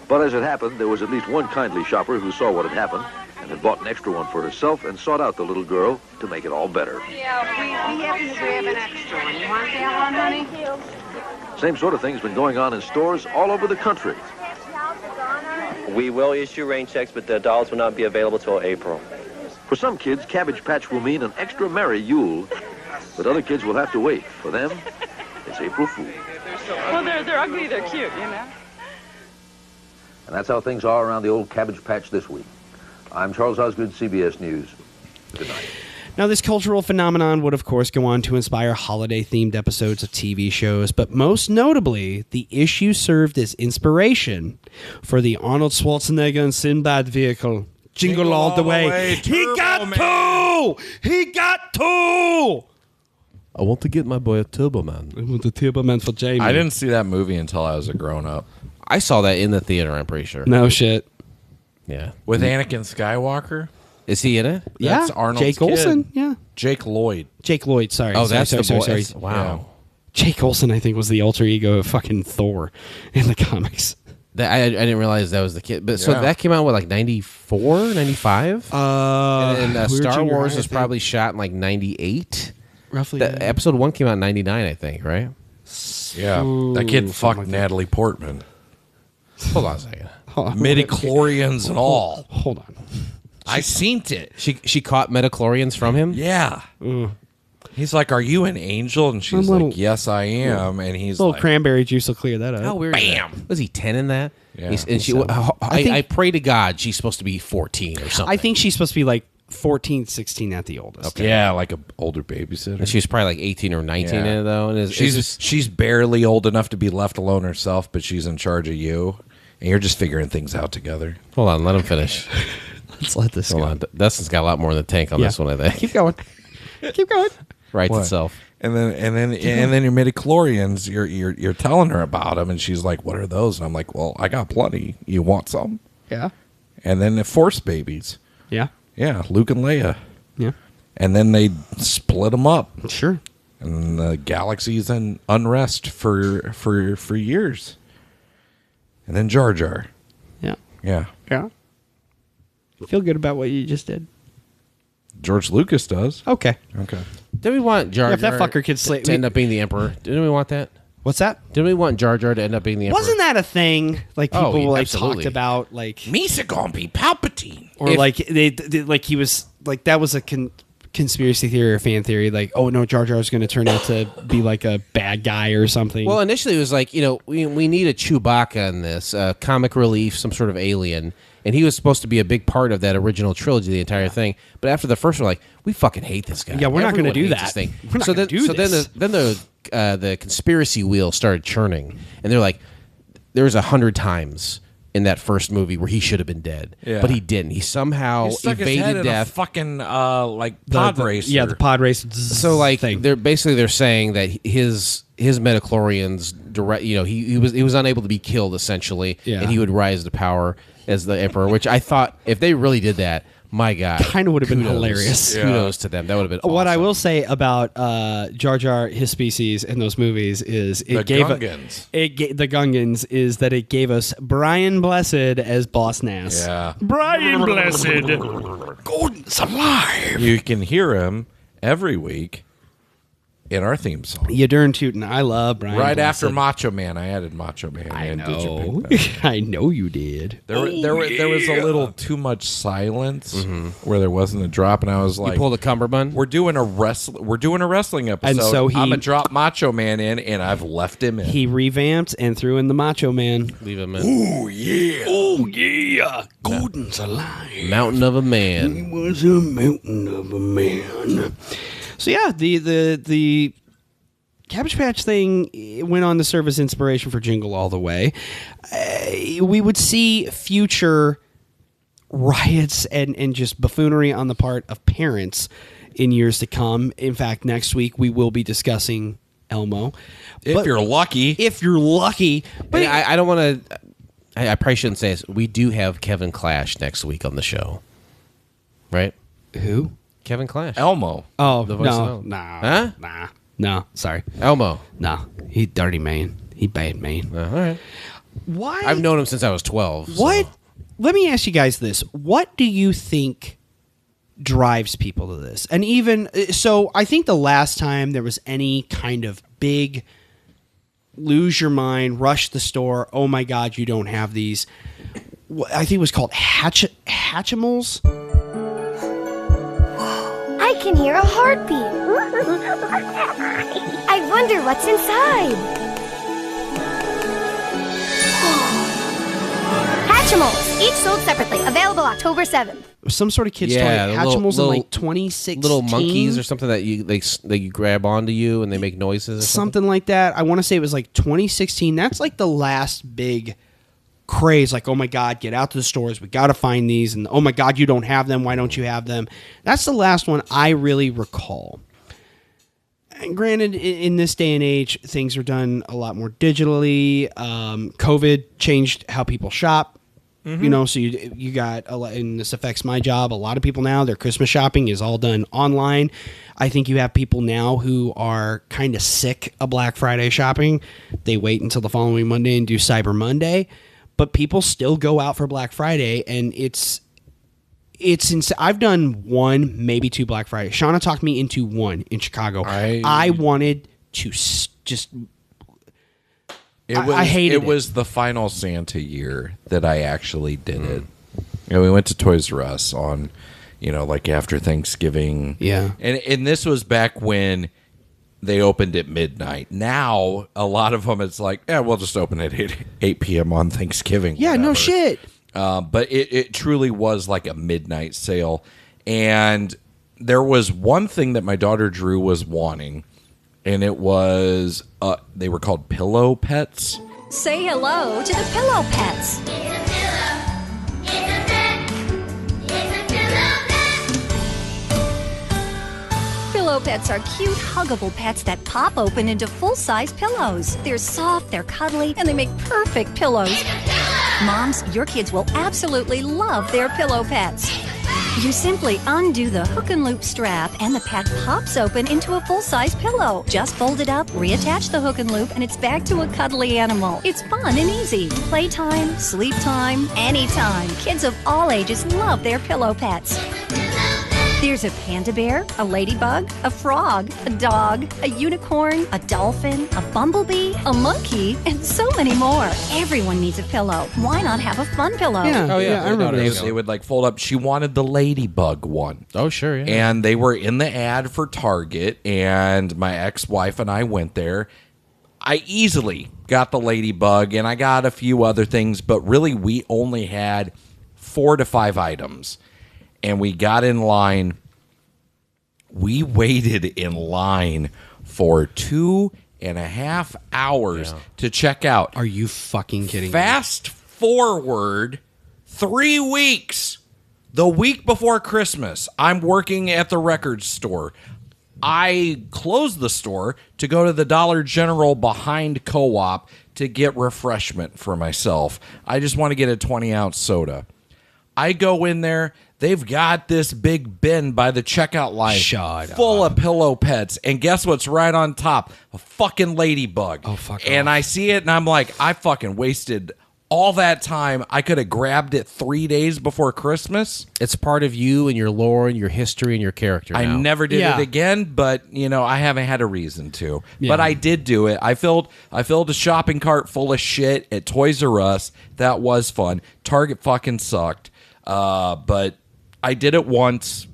But as it happened, there was at least one kindly shopper who saw what had happened and had bought an extra one for herself and sought out the little girl to make it all better. Yeah, we happen to grab an extra one. You want that one, honey? Thank you. Same sort of thing's been going on in stores all over the country. We will issue rain checks, but the dolls will not be available till April. For some kids, Cabbage Patch will mean an extra merry Yule, but other kids will have to wait. For them, it's April Fool. Well, they're ugly, they're cute, you know. And that's how things are around the old Cabbage Patch this week. I'm Charles Osgood, CBS News. Good night. Now, this cultural phenomenon would, of course, go on to inspire holiday-themed episodes of TV shows, but most notably, the issue served as inspiration for the Arnold Schwarzenegger and Sinbad vehicle, Jingle All the Way. He got two! He got two! I want to get my boy a Turbo Man. I want the Turbo Man for Jamie. I didn't see that movie until I was a grown-up. I saw that in the theater, I'm pretty sure. No shit. Yeah. With Anakin Skywalker? Is he in it? That's Yeah. Arnold's Jake kid. Olsen, yeah. Jake Lloyd. Jake Lloyd, sorry. Oh, sorry, that's sorry, the boy. sorry, That's- sorry. Wow. Jake Olsen, I think, was the alter ego of fucking Thor in the comics. I didn't realize that was the kid. But so Yeah. that came out, what, like 94, 95? And we were Star junior Wars high, I was think. probably shot in like 98. Roughly. That, episode 1 came out in 99, I think, right? Yeah. That kid fucked Natalie Portman. Hold on a second. Midi-chlorians and all. Hold on. I seen it. She caught metachlorians from him? Yeah. He's like, "Are you an angel?" And she's little- like, "Yes, I am." And he's little like, cranberry juice will clear that up. How weird is that? Was he 10 in that? Yeah. And she, So, I pray to God she's supposed to be 14 or something. I think she's supposed to be like 14, 16 at the oldest. Yeah, like an older babysitter. And she was probably like 18 or 19 in it, though. And she's barely old enough to be left alone herself, but she's in charge of you, and you're just figuring things out together. Hold on, let him finish. Let's let this Hold go. on. Dustin's got a lot more in the tank on this one, I think. Keep going. Keep going. Writes What? itself. And then your midichlorians, you're telling her about them, and she's like, "What are those?" And I'm like, "Well, I got plenty. You want some?" Yeah. And then the Force babies. Yeah. Yeah, Luke and Leia. Yeah. And then they split them up. Sure. And the galaxy's in unrest for years. And then Jar Jar. Yeah. Yeah. Yeah. Feel good about what you just did. George Lucas does. Okay. Okay. Did we want Jar Jar If that fucker could to end up being the Emperor? Didn't we want that? What's that? Didn't we want Jar Jar to end up being the Emperor? Wasn't that a thing? Like Oh, people like absolutely. talked about like Misa gonna be Palpatine. or like they like he was like that was a conspiracy theory or fan theory. Like, oh no, Jar Jar is going to turn out to be like a bad guy or something. Well, initially it was like, we need a Chewbacca in this, comic relief, some sort of alien. And he was supposed to be a big part of that original trilogy, the entire thing. But after the first one, like, we fucking hate this guy. Yeah, we're not gonna do hates that. this thing. We're not gonna do this. Then the conspiracy wheel started churning, and they're like, there was 100 times in that first movie where he should have been dead, Yeah. but he didn't. He somehow He stuck his head evaded in death. a fucking pod racer. Yeah, the pod race. So like they're saying that his metachlorians direct, he was unable to be killed essentially, Yeah. and he would rise to power as the emperor. Which I thought if they really did that, my God, Kind of would have been kudos. hilarious. Kudos to them. That would have been awesome. What I will say about Jar Jar, his species in those movies is it The gave Gungans. the Gungans is that it gave us Brian Blessed as Boss Nass. Yeah. Brian Blessed. Gordon's alive. You can hear him every week in our theme song. You darn tootin'. I love Brian Right Blessed. after Macho Man, I added Macho Man. I Did you know. pick that? I know you did. There was a little too much silence where there wasn't a drop, and I was like, pulled a cummerbund. We're doing a wrestling episode. And so I'm gonna drop Macho Man in, and I've left him in. He revamped and threw in the Macho Man. Leave him in. Ooh yeah! Oh yeah! Gordon's alive. Mountain of a man. He was a mountain of a man. So yeah, the Cabbage Patch thing went on to serve as inspiration for Jingle All the Way. We would see future riots and just buffoonery on the part of parents in years to come. In fact, next week we will be discussing Elmo. If you're lucky. If you're lucky. But I don't want to... I probably shouldn't say this. We do have Kevin Clash next week on the show. Right? Who? Kevin Clash. Elmo. Oh, The voice of no. Elmo. Nah. Huh? Nah. No, sorry. Elmo. No. He dirty man. He bad man. All right. Why? I've known him since I was 12. What? Let me ask you guys this. What do you think drives people to this? And even so, I think the last time there was any kind of big lose your mind, rush the store, oh my God, you don't have these. I think it was called Hatchimals. I can hear a heartbeat. I wonder what's inside. Hatchimals, each sold separately. Available October 7th. Some sort of kid's toy. Hatchimals in like 2016. Little monkeys or something that you grab onto you and they make noises or something like that. I want to say it was like 2016. That's like the last big craze. Like, oh my God, get out to the stores. We got to find these. And oh my God, you don't have them. Why don't you have them? That's the last one I really recall. And granted, in this day and age, things are done a lot more digitally. COVID changed how people shop. Mm-hmm. You know, so you got a lot, and this affects my job. A lot of people now, their Christmas shopping is all done online. I think you have people now who are kind of sick of Black Friday shopping. They wait until the following Monday and do Cyber Monday, but people still go out for Black Friday, and it's I've done one, maybe two Black Friday. Shauna talked me into one in Chicago. I wanted to just. I hated it. It was the final Santa year that I actually did it. You know, we went to Toys R Us on, like after Thanksgiving. Yeah. And this was back when they opened at midnight. Now, a lot of them, it's like, yeah, we'll just open at 8 p.m. on Thanksgiving. Yeah, whatever. no shit. But it truly was like a midnight sale. And there was one thing that my daughter Drew was wanting. And it was, they were called pillow pets. Say hello to the pillow pets. Pillow pets are cute, huggable pets that pop open into full-size pillows. They're soft, they're cuddly, and they make perfect pillows. Moms, your kids will absolutely love their pillow pets. You simply undo the hook and loop strap and the pet pops open into a full-size pillow. Just fold it up, reattach the hook and loop, and it's back to a cuddly animal. It's fun and easy. Playtime, sleep time, anytime. Kids of all ages love their pillow pets. There's a panda bear, a ladybug, a frog, a dog, a unicorn, a dolphin, a bumblebee, a monkey, and so many more. Everyone needs a pillow. Why not have a fun pillow? Yeah. Oh, yeah. I remember those. They would like fold up. She wanted the ladybug one. Oh, sure. Yeah. And they were in the ad for Target, and my ex-wife and I went there. I easily got the ladybug, and I got a few other things, but really we only had 4 to 5 items. And we got in line. We waited in line for 2.5 hours to check out. Are you fucking kidding me? Fast forward 3 weeks. The week before Christmas, I'm working at the record store. I closed the store to go to the Dollar General behind Co-op to get refreshment for myself. I just want to get a 20-ounce soda. I go in there. They've got this big bin by the checkout line full of pillow pets. And guess what's right on top? A fucking ladybug. Oh, fuck And off. I see it, and I'm like, I fucking wasted all that time. I could have grabbed it 3 days before Christmas. It's part of you and your lore and your history and your character now. I never did it again, but, I haven't had a reason to. Yeah. But I did do it. I filled a shopping cart full of shit at Toys R Us. That was fun. Target fucking sucked. But I did it once,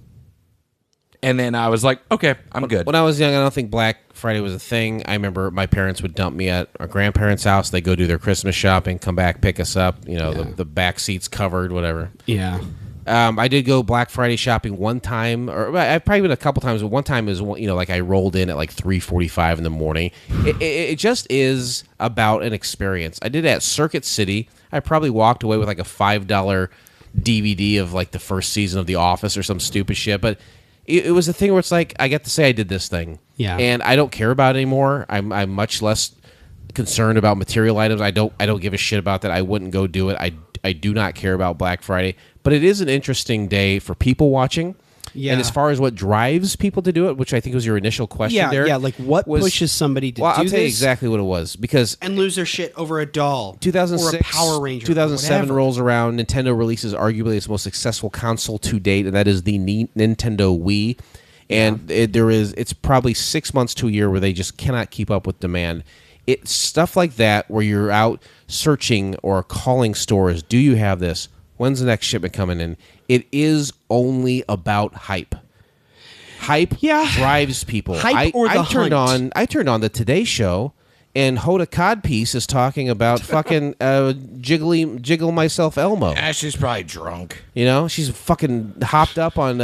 and then I was like, okay, I'm good. When I was young, I don't think Black Friday was a thing. I remember my parents would dump me at our grandparents' house. They'd go do their Christmas shopping, come back, pick us up. The back seats covered, whatever. Yeah. I did go Black Friday shopping one time, or I've probably been a couple times, but one time is, like I rolled in at like 3:45 in the morning. It just is about an experience. I did it at Circuit City. I probably walked away with like a $5 DVD of like the first season of The Office or some stupid shit, but it was a thing where it's like, I get to say I did this thing. Yeah. And I don't care about it anymore. I'm much less concerned about material items. I don't give a shit about that. I wouldn't go do it. I do not care about Black Friday, but it is an interesting day for people watching. Yeah. And as far as what drives people to do it, which I think was your initial question there. Yeah, like what pushes somebody to do this? I'll tell you exactly what it was. Because and lose their shit over a doll. 2006, or a Power Ranger. 2007 rolls around. Nintendo releases arguably its most successful console to date, and that is the Nintendo Wii. And it's probably 6 months to a year where they just cannot keep up with demand. It's stuff like that where you're out searching or calling stores. Do you have this? When's the next shipment coming in? It is only about hype. Hype drives people. Hype or the hunt. I turned on the Today Show, and Hoda Codpiece is talking about fucking jiggle myself Elmo. She's probably drunk. She's fucking hopped up on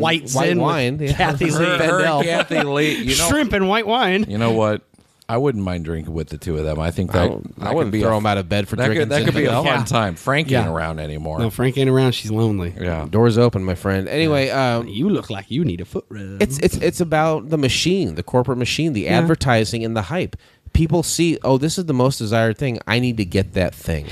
white wine. Kathy Lee. Kathy Lee. Shrimp and white wine. You know what? I wouldn't mind drinking with the two of them. I think that I wouldn't throw them out of bed for drinking. That could be a fun Yeah. time. Frank ain't around anymore. No, Frank ain't around. She's lonely. Yeah, doors open, my friend. Anyway, you look like you need a foot rub. It's about the machine, the corporate machine, the advertising, and the hype. People see, this is the most desired thing. I need to get that thing.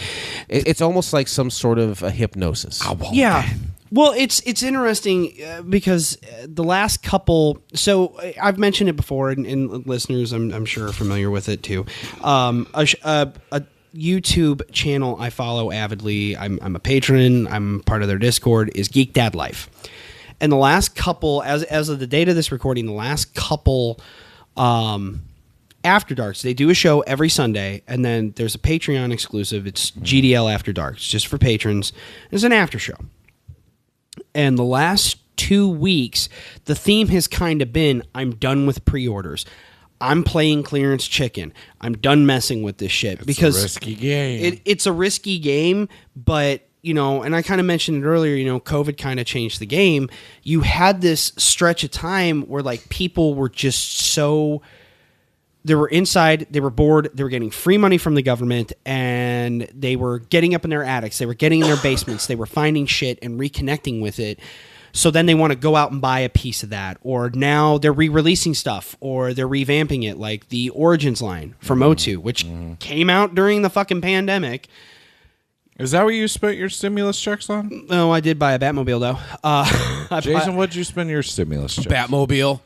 It's almost like some sort of a hypnosis. Yeah. Well, it's interesting because the last couple. So I've mentioned it before, and listeners, I'm sure are familiar with it too. A YouTube channel I follow avidly. I'm a patron. I'm part of their Discord. Is Geek Dad Life, and the last couple, as of the date of this recording, the last couple. After Darks, they do a show every Sunday, and then there's a Patreon exclusive. It's GDL After Darks, just for patrons. It's an after show. And the last 2 weeks, the theme has kind of been, I'm done with pre-orders. I'm playing clearance chicken. I'm done messing with this shit. Because a risky game. It's a risky game, but, and I kind of mentioned it earlier, COVID kind of changed the game. You had this stretch of time where, like, people were just so... They were inside, they were bored, they were getting free money from the government, and they were getting up in their attics, they were getting in their basements, they were finding shit and reconnecting with it. So then they want to go out and buy a piece of that. Or now they're re-releasing stuff, or they're revamping it, like the Origins line from O2, which came out during the fucking pandemic. Is that what you spent your stimulus checks on? No, I did buy a Batmobile, though. Jason, what'd you spend your stimulus checks? Batmobile.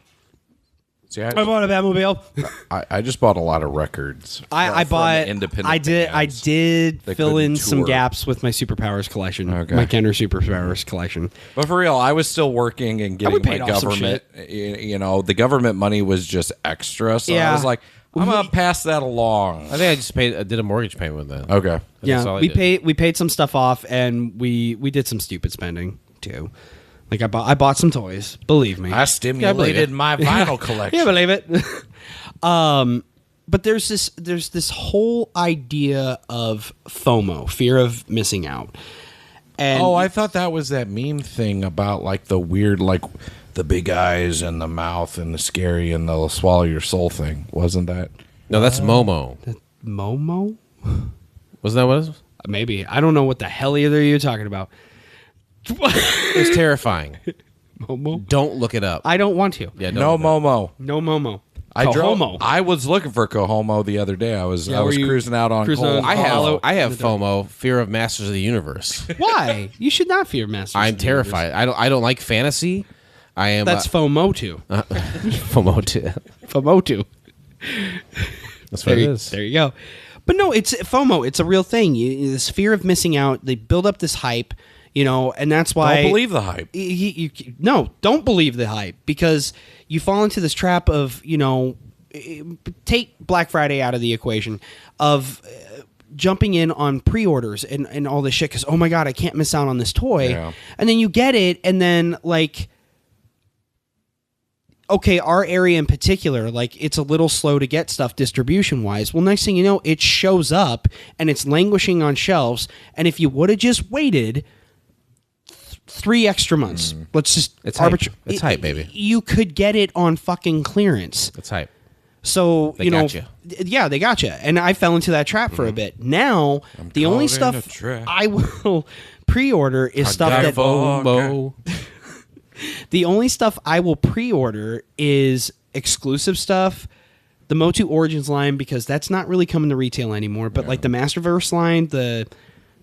See, I bought a Batmobile. I just bought a lot of records. I bought. Independent. I did They fill in couldn't some tour. gaps with my superpowers collection. Okay. My Kenner superpowers collection. But for real, I was still working and getting my paid off some government. The government money was just extra. So I was like, I'm gonna pass that along. I think I did a mortgage payment with that. Okay. Yeah, we paid some stuff off, and we did some stupid spending too. Like I bought some toys. Believe me, I stimulated my vinyl collection. Yeah, believe it. But there's this whole idea of FOMO, fear of missing out. And I thought that was that meme thing about like the weird, like the big eyes and the mouth and the scary and the swallow your soul thing. Wasn't that? No, that's Momo. Momo? Wasn't that what it was? Maybe. I don't know what the hell either you're talking about. It's terrifying. Momo? Don't look it up. I don't want to. Yeah, No Momo. No Momo. I was looking for Cohomo the other day. I was cruising out on Cole. I have FOMO, fear of Masters of the Universe. Why? You should not fear Masters. I'm of the terrified. I don't like fantasy. I am. That's FOMO too. FOMO too. FOMO too. That's what it is. There you go. But no, it's FOMO. It's a real thing. This fear of missing out. They build up this hype. And that's why... Don't believe the hype. No, don't believe the hype, because you fall into this trap of, take Black Friday out of the equation, of jumping in on pre-orders and all this shit, because, oh my God, I can't miss out on this toy. Yeah. And then you get it, and then, like... Okay, our area in particular, like, it's a little slow to get stuff distribution-wise. Well, next thing you know, it shows up, and it's languishing on shelves, and if you would have just waited... 3 extra months. Let's just It's hype. It's hype, baby. You could get it on fucking clearance. It's hype. So They you know, got you. yeah, they got you, and I fell into that trap for a bit. Now the only caught in a stuff trap. I will pre-order is stuff that the only stuff I will pre-order is exclusive stuff. The Motu Origins line, because that's not really coming to retail anymore. But like the Masterverse line, the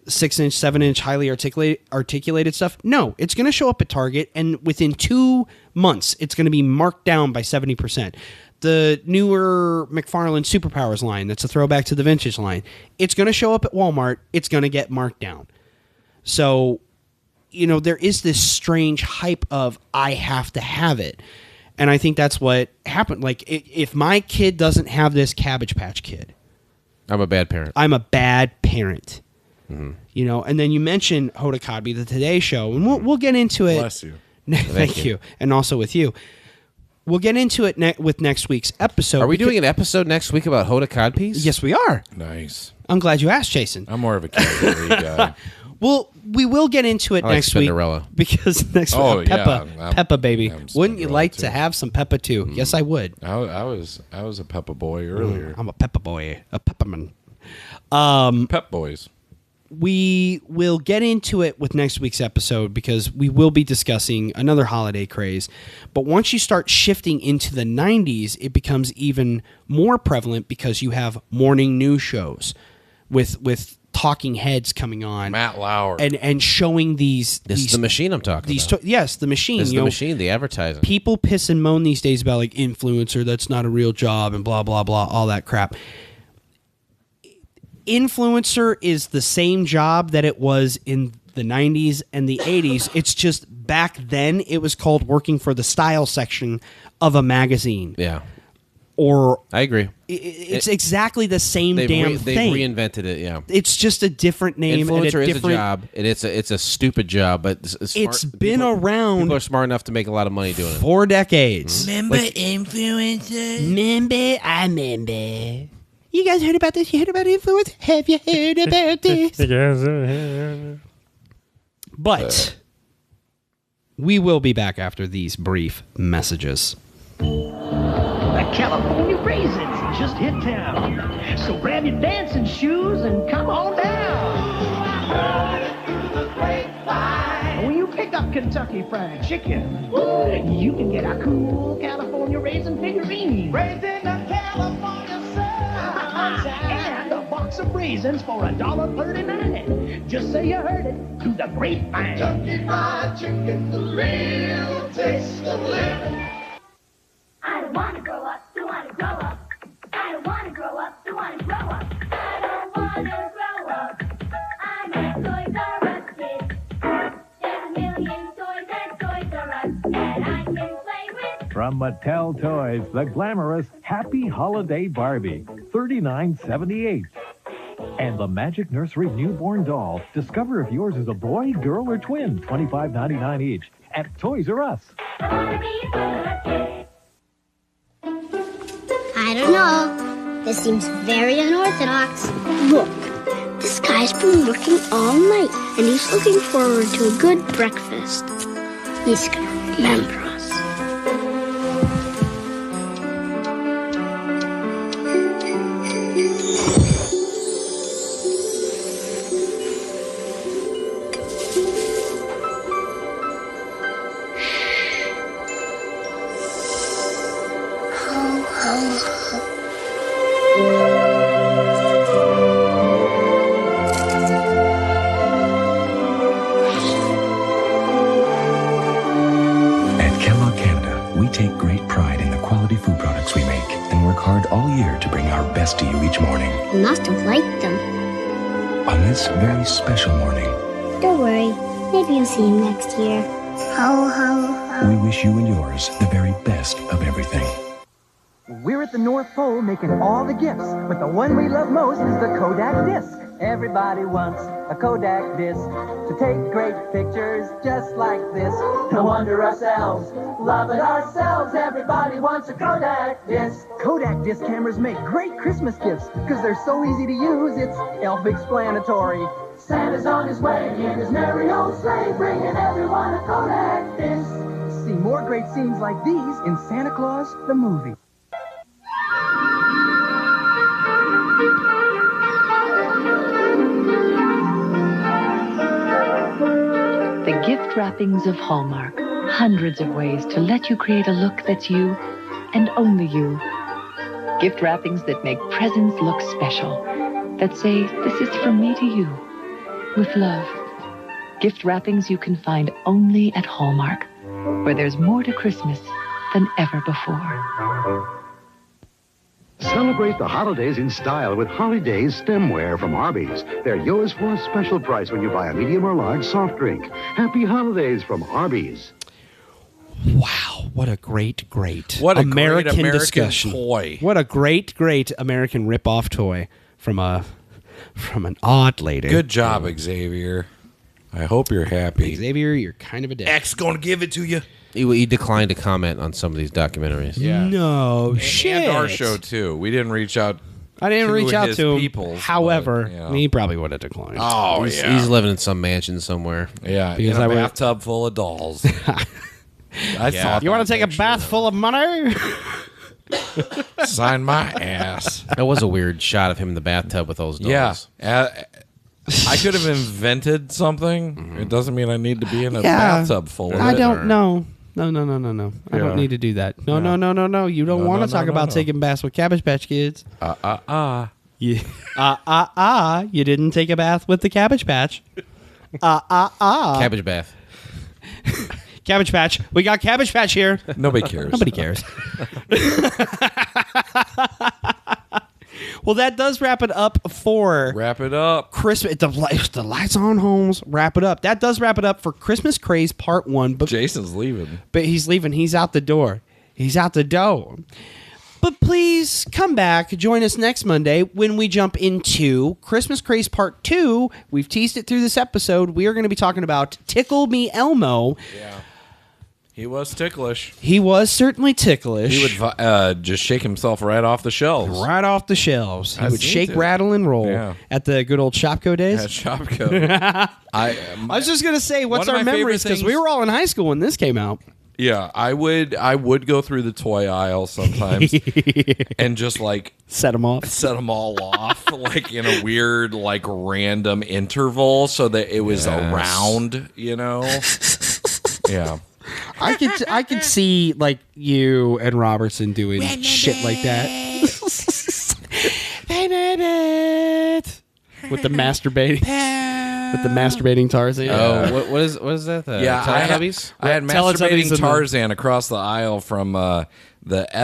6-inch, 7-inch, highly articulated stuff, no, it's going to show up at Target, and within 2 months, it's going to be marked down by 70%. The newer McFarlane Superpowers line, that's a throwback to the vintage line, it's going to show up at Walmart. It's going to get marked down. So, you know, there is this strange hype of I have to have it. And I think that's what happened. Like, if my kid doesn't have this Cabbage Patch Kid, I'm a bad parent. I'm a bad parent. You know, and then you mentioned Hoda Kotb, the Today Show, and we'll get into it. Bless you. Thank you. And also with you. We'll get into it with next week's episode. Are we doing an episode next week about Hoda Kotb? Yes, we are. Nice. I'm glad you asked, Jason. I'm more of a category guy. Well, we will get into it I like next week Spinderella. because next Oh, week, Peppa, yeah. Peppa baby. I'm Wouldn't you Spinderella, like too. to have some Peppa too? Yes, I would. I was a Peppa boy earlier. I'm a Peppa boy, a Pepperman. Pep boys. We will get into it with next week's episode because we will be discussing another holiday craze. But once you start shifting into the 90s, it becomes even more prevalent because you have morning news shows with talking heads coming on. Matt Lauer. And showing these... This is the machine I'm talking about. Yes, the machine. This is you the know, machine, the advertising. People piss and moan these days about like influencer, that's not a real job and blah, blah, blah, all that crap. Influencer is the same job that it was in the 90s and the 80s. It's just back then it was called working for the style section of a magazine. Yeah. Or I agree. It's exactly the same They've damn thing. They've reinvented it, yeah. It's just a different name. Influencer and is a job, and it's a stupid job, but it's been around. People are smart enough to make a lot of money doing it. 4 decades. Remember influencers? I remember. You guys heard about this? You heard about influence? Have you heard about this? But we will be back after these brief messages. The California raisins just hit town. So grab your dancing shoes and come on down. When you pick up Kentucky Fried Chicken, you can get a cool California raisin figurine. Raised in the California sun. And a box of raisins for $1.39. Just say you heard it through the grapevine. Kentucky Fried Chicken, the real taste of living. I don't want to grow up, don't want to grow up. I don't want to grow up, don't want to grow up. I don't want to grow up. I'm a Toys R Us kid. There's a million toys at Toys R Us that I can play with. From Mattel Toys, the glamorous Happy Holiday Barbie, $39.78. And the Magic Nursery Newborn Doll. Discover if yours is a boy, girl, or twin. $25.99 each at Toys R Us. I don't know. This seems very unorthodox. Look, this guy's been working all night, and he's looking forward to a good breakfast. He's gonna remember us. At Kellogg Canada, we take great pride in the quality food products we make and work hard all year to bring our best to you each morning. You must have liked them. On this very special morning, Don't worry. Maybe you'll see him next year. Ho, ho, ho. we wish you and yours the very best of everything. We're at the North Pole making all the gifts, but the one we love most is the Kodak disc. Everybody wants a Kodak disc to take great pictures just like this. No wonder ourselves, love it ourselves. Everybody wants a Kodak disc. Kodak disc cameras make great Christmas gifts because they're so easy to use. It's self-explanatory. Santa's on his way in his merry old sleigh, bringing everyone a Kodak disc. See more great scenes like these in Santa Claus the Movie. The gift wrappings of Hallmark. Hundreds of ways to let you create a look that's you and only you. Gift wrappings that make presents look special. That say, this is from me to you. With love. Gift wrappings you can find only at Hallmark, where there's more to Christmas than ever before. Celebrate the holidays in style with Holidays stemware from Arby's. They're yours for a special price when you buy a medium or large soft drink. Happy holidays from Arby's. Wow, what a great What a American great American discussion. toy. What a great American rip-off toy from an odd lady. Good job, Xavier. I hope you're happy. Xavier, you're kind of a dick. X gonna give it to you. He declined to comment on some of these documentaries. Yeah. No shit. And our show too. We didn't reach out. I didn't reach out his to him. peoples, However, but, you know. he probably would have declined. Oh, He's living in some mansion somewhere. Yeah, Because in I a would- bathtub full of dolls. I thought You want to that take a bath full of money? Sign my ass. That was a weird shot of him in the bathtub with those dolls. Yeah. I could have invented something. It doesn't mean I need to be in a Yeah. bathtub full of I it. don't know. No. I Yeah. don't need to do that. No. You don't No, want no, to talk no, about no. taking baths with Cabbage Patch Kids. You, you didn't take a bath with the Cabbage Patch. Cabbage bath. Cabbage Patch. We got Cabbage Patch here. Nobody cares. Nobody cares. Well, that does wrap it up for Wrap it up. Christmas. The lights on, Holmes. Wrap it up. That does wrap it up for Christmas Craze Part 1. But Jason's leaving. But he's leaving. He's out the door. He's out the door. But please come back. Join us next Monday when we jump into Christmas Craze Part 2. We've teased it through this episode. We are going to be talking about Tickle Me Elmo. Yeah. He was ticklish. He was certainly ticklish. He would just shake himself right off the shelves. Right off the shelves. He I've would seen shake, it. rattle, and roll Yeah. at the good old Shopko days. At Shopko. I was just going to say, what's one of our my favorite memories? Because we things- were all in high school when this came out. Yeah, I would go through the toy aisle sometimes and just like set them off, like in a weird like random interval so that it was around, you know. Yeah. I could see like you and Robertson doing shit like that. With the masturbating Tarzan. Oh, what is that? Teletubbies? I had Teletubbies masturbating and Tarzan across the aisle from the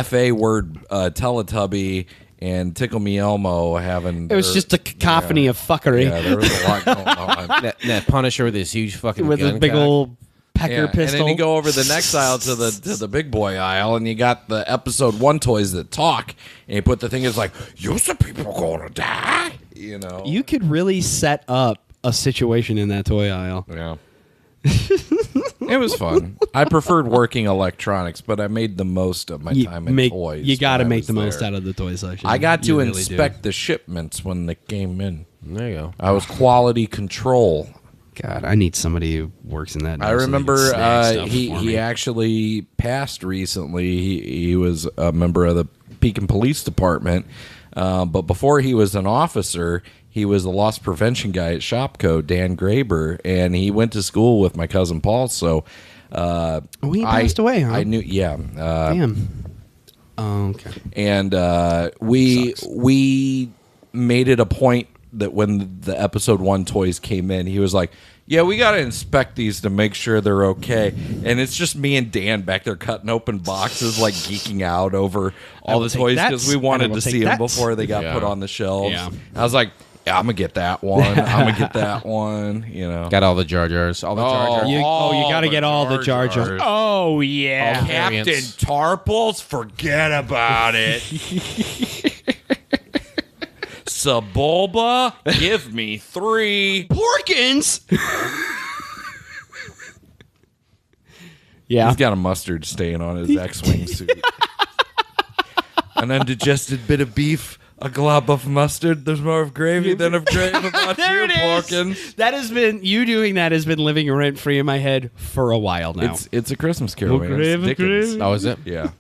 FA word Teletubby and Tickle Me Elmo having. It was just a cacophony of fuckery. Yeah, there was a lot going on. that Punisher with his huge fucking with gun a big cock. old pecker pistol. And then you go over the next aisle to the big boy aisle, and you got the episode 1 toys that talk, and you put the thing. It's like, you some people gonna die, you know. You could really set up a situation in that toy aisle. Yeah. It was fun. I preferred working electronics, but I made the most of my time in toys. You got to when I make was the most there. out of the toy section. I got to You really inspect the shipments when they came in. There you go. I was quality control. God, I need somebody who works in that. I so they can remember snag stuff for he me. actually passed recently. He was a member of the Pekin Police Department, but before he was an officer, he was a loss prevention guy at Shopko, Dan Graber, and he went to school with my cousin Paul. So he passed away, huh? I knew, yeah. Damn. Oh, okay. And we made it a point that when the episode 1 toys came in, he was like, yeah, we got to inspect these to make sure they're okay. And it's just me and Dan back there cutting open boxes, like geeking out over all the toys because we wanted to see them before they got put on the shelves. Yeah. I was like, yeah, I'm going to get that one. I'm going to get that one, you know. Got all the Jar Jars. All the Jar Jars. You got to get all the Jar Jars. Oh, yeah. All the Captain variants. Tarples, forget about it. Sebulba, give me 3. Porkins. Yeah. He's got a mustard stain on his X-Wing suit. An undigested bit of beef, A glob of mustard. There's more of gravy than of grave about There you, it is. Porkins. That has been you doing that has been living rent free in my head for a while now. It's a Christmas Carol. More Man. It's gravy, Dickens. gravy. Oh, is it? Yeah.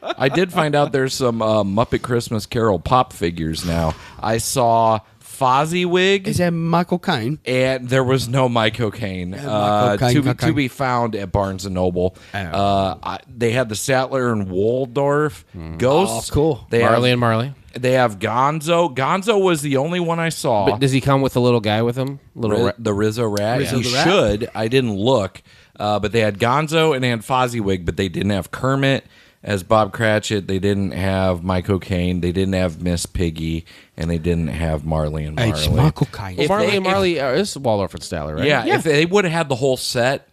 I did find out there's some Muppet Christmas Carol pop figures now. I saw Fozziwig. Is that Michael Caine? And there was no Michael Caine. To be found at Barnes & Noble. They had the Statler and Waldorf ghosts. Oh, cool. Marley and Marley. They have Gonzo. Gonzo was the only one I saw. But does he come with a little guy with him? The Rizzo Rat. Rizzo He the Rat? should. I didn't look. But they had Gonzo and they had Fozziwig, but they didn't have Kermit as Bob Cratchit. They didn't have Michael Caine. They didn't have Miss Piggy. And they didn't have Marley and Marley. It's Michael Caine. Well, Marley and Marley is Waldorf and Statler, right? Yeah, if they would have had the whole set,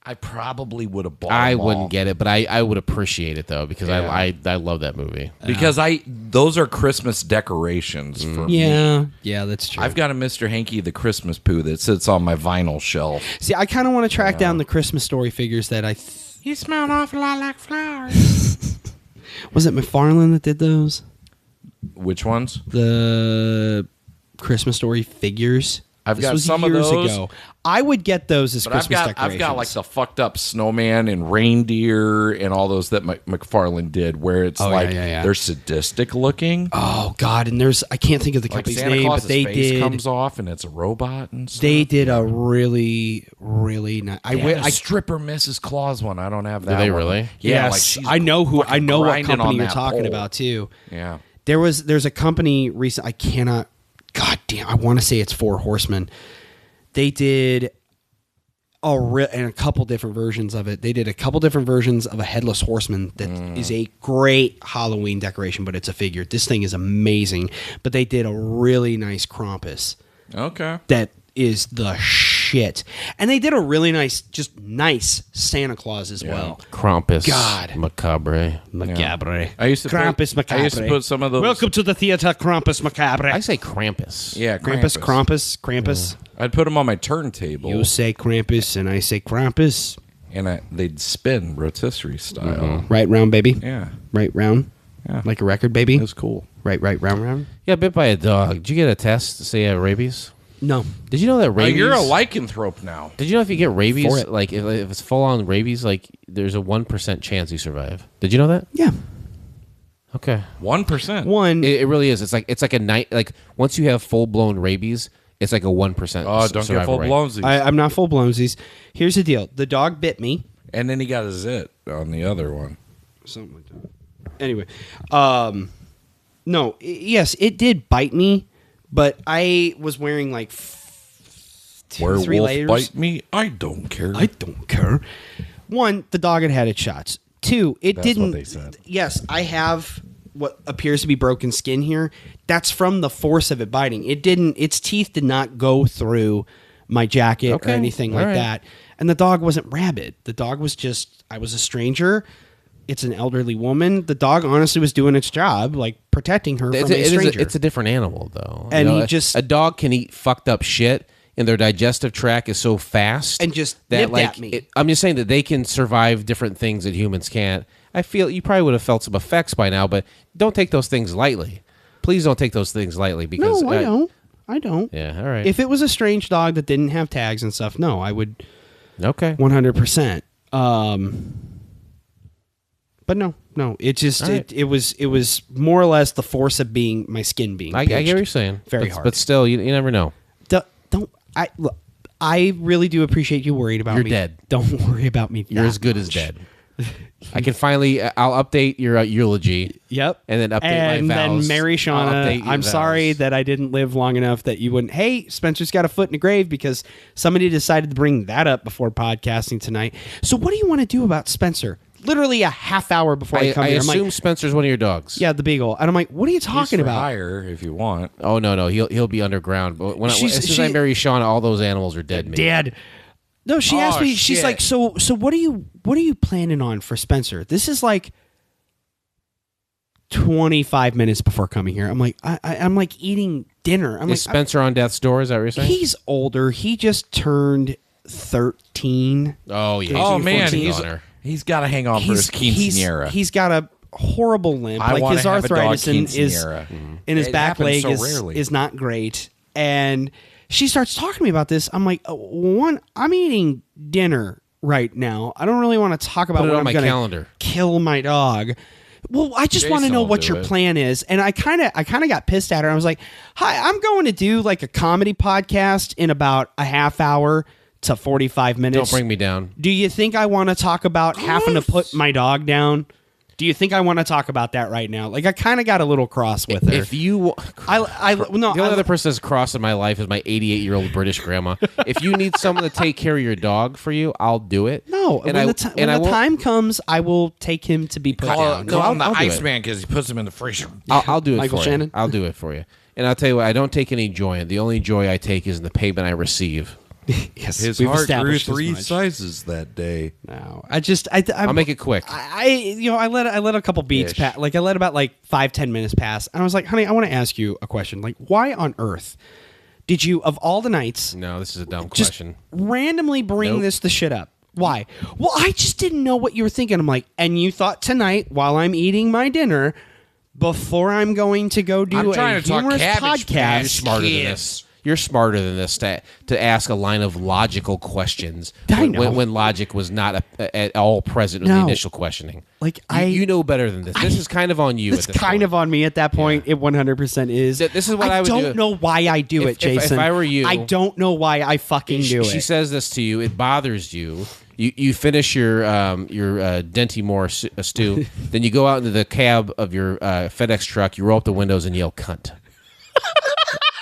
I probably would have bought I them all. wouldn't get it, but I would appreciate it though because Yeah. I love that movie. Because those are Christmas decorations for me. Yeah, that's true. I've got a Mr. Hanky the Christmas Pooh that sits on my vinyl shelf. See, I kind of want to track down the Christmas Story figures that You smell an awful lot like flowers. Was it McFarlane that did those? Which ones? The Christmas Story figures. I've This got was some of years those. ago. I would get those as But Christmas I've decorations. got like the fucked up snowman and reindeer and all those that McFarlane did, where it's they're sadistic looking. Oh God! And I can't think of the Like company's Santa name, Claus's but they face did. comes off and it's a robot and stuff. They did a really, really nice. They had a stripper Mrs. Claus one. I don't have that. they one. really? Yeah, Yes, like she's I know who. I know what grinding on company you're that talking pole. about too. Yeah. There's a company recent. I cannot. God damn! I want to say it's Four Horsemen. They did and a couple different versions of it. They did a couple different versions of a headless horseman that is a great Halloween decoration, but it's a figure. This thing is amazing. But they did a really nice Krampus. Okay. That is the shit. And they did a really nice Santa Claus as well. Krampus. God. Macabre. Macabre. I used to Krampus Macabre. I used to put some of those. Welcome to the theater, Krampus Macabre. I say Krampus. Yeah, Krampus. I'd put them on my turntable. You say Krampus and I say Krampus. And they'd spin rotisserie style. Right round, baby. Yeah. Right round. Yeah. Like a record, baby. It was cool. Right, round. Yeah, bit by a dog. Did you get a test to say you have rabies? No. Did you know that rabies? You're a lycanthrope now. Did you know if you get rabies, For it. like if it's full on rabies, like there's a 1% chance you survive? Did you know that? Yeah. Okay. 1%. It really is. It's like a night. Like once you have full blown rabies, it's like a 1%. Oh, don't get survival full rate. blownsies. I'm not full blownsies. Here's the deal. The dog bit me. And then he got a zit on the other one. Something like that. Anyway. No. Yes, it did bite me, but I was wearing like 2 3 layers. Bite me? I don't care. I don't care. One, the dog had its shots. Two, it That's didn't. what they said. Yes, I have what appears to be broken skin here. That's from the force of it biting. It didn't. Its teeth did not go through my jacket or anything like that. And the dog wasn't rabid. The dog was just. I was a stranger. It's an elderly woman. The dog honestly was doing its job, like protecting her from a stranger. It's a different animal, though. And he a dog can eat fucked up shit, and their digestive tract is so fast and just that nipped like at me. I'm just saying that they can survive different things that humans can't. I feel you probably would have felt some effects by now, but don't take those things lightly. Please don't take those things lightly because No, I don't. I don't. Yeah, all right. If it was a strange dog that didn't have tags and stuff, no, I would. Okay. 100%. But no. It just Right. it was more or less the force of being my skin being. I get pinched. what you're saying. Very but, hard. but still, you never know. Don't I? Look, I really do appreciate you worried about You're me. dead. Don't worry about me. You're that as good as much. dead. I can finally. I'll update your eulogy. Yep. And then update my vows. then Mary I'll Shauna, update your I'm vows. sorry that I didn't live long enough that you wouldn't. Hey, Spencer's got a foot in the grave because somebody decided to bring that up before podcasting tonight. So what do you want to do about Spencer? Literally a half hour before I come I here. I'm assume like, Spencer's one of your dogs. yeah, the beagle. And I'm like, what are you talking about? Hire if you want. Oh no, he'll be underground. But as soon as I marry Shauna, all those animals are dead. Dead. No, she asked me. She's shit. like, so what are you planning on for Spencer? This is like 25 minutes before coming here. I'm like, I'm like eating dinner. I'm Is like, Spencer on death's door? Is that what you're saying? he's older. He just turned 13. Oh yeah. Oh man, 14 on her. he's got to hang on for his quinceanera. He's got horrible limp. I Like wanna his have a dog arthritis in quinceanera. his It back happens leg so is not great. And she starts talking to me about this. I'm like, one, I'm eating dinner right now. I don't really want to talk about Put it when on I'm my going calendar. to kill my dog. Well, I just want to Jason know will what do your it. plan is. And I kind of got pissed at her. I was like, hi, I'm going to do like a comedy podcast in about a half hour to 45 minutes. Don't bring me down. Do you think I want to talk about having to put my dog down? Do you think I want to talk about that right now? Like, I kind of got a little cross with her. If you, no, the only other person that's crossed in my life is my 88-year-old British grandma. If you need someone to take care of your dog for you, I'll do it. No, when the time comes, I will take him to be put down. Call him the I'll do it. Iceman because he puts him in the freezer. I'll do it Michael for Shannon? you. I'll do it for you. And I'll tell you what, I don't take any joy in it. The only joy I take is in the payment I receive. Yes, His we've heart grew established as 3 much. sizes that day. No, I'll make it quick. I let a couple beats pass. Like I let about 5-10 minutes pass, and I was like, honey, I want to ask you a question. Like, why on earth did you, of all the nights, No, this is a dumb just question. randomly bring Nope. the shit up? Why? Well, I just didn't know what you were thinking. I'm like, and you thought tonight while I'm eating my dinner, before I'm going to go do I'm a trying to talk humorous Cabbage Patch. podcast. You're smarter than this. You're smarter than this to ask a line of logical questions I know. when logic was not at all present in the No. initial questioning. Like you know better than this. This is kind of on you. It's at this kind point. of on me at that point. It 100% is. This is what I would do. don't know why I do it, Jason. If I were you, I don't know why I fucking do She it. says this to you. It bothers you. You finish your Denti Moore stew. Then you go out into the cab of your FedEx truck. You roll up the windows and yell "cunt."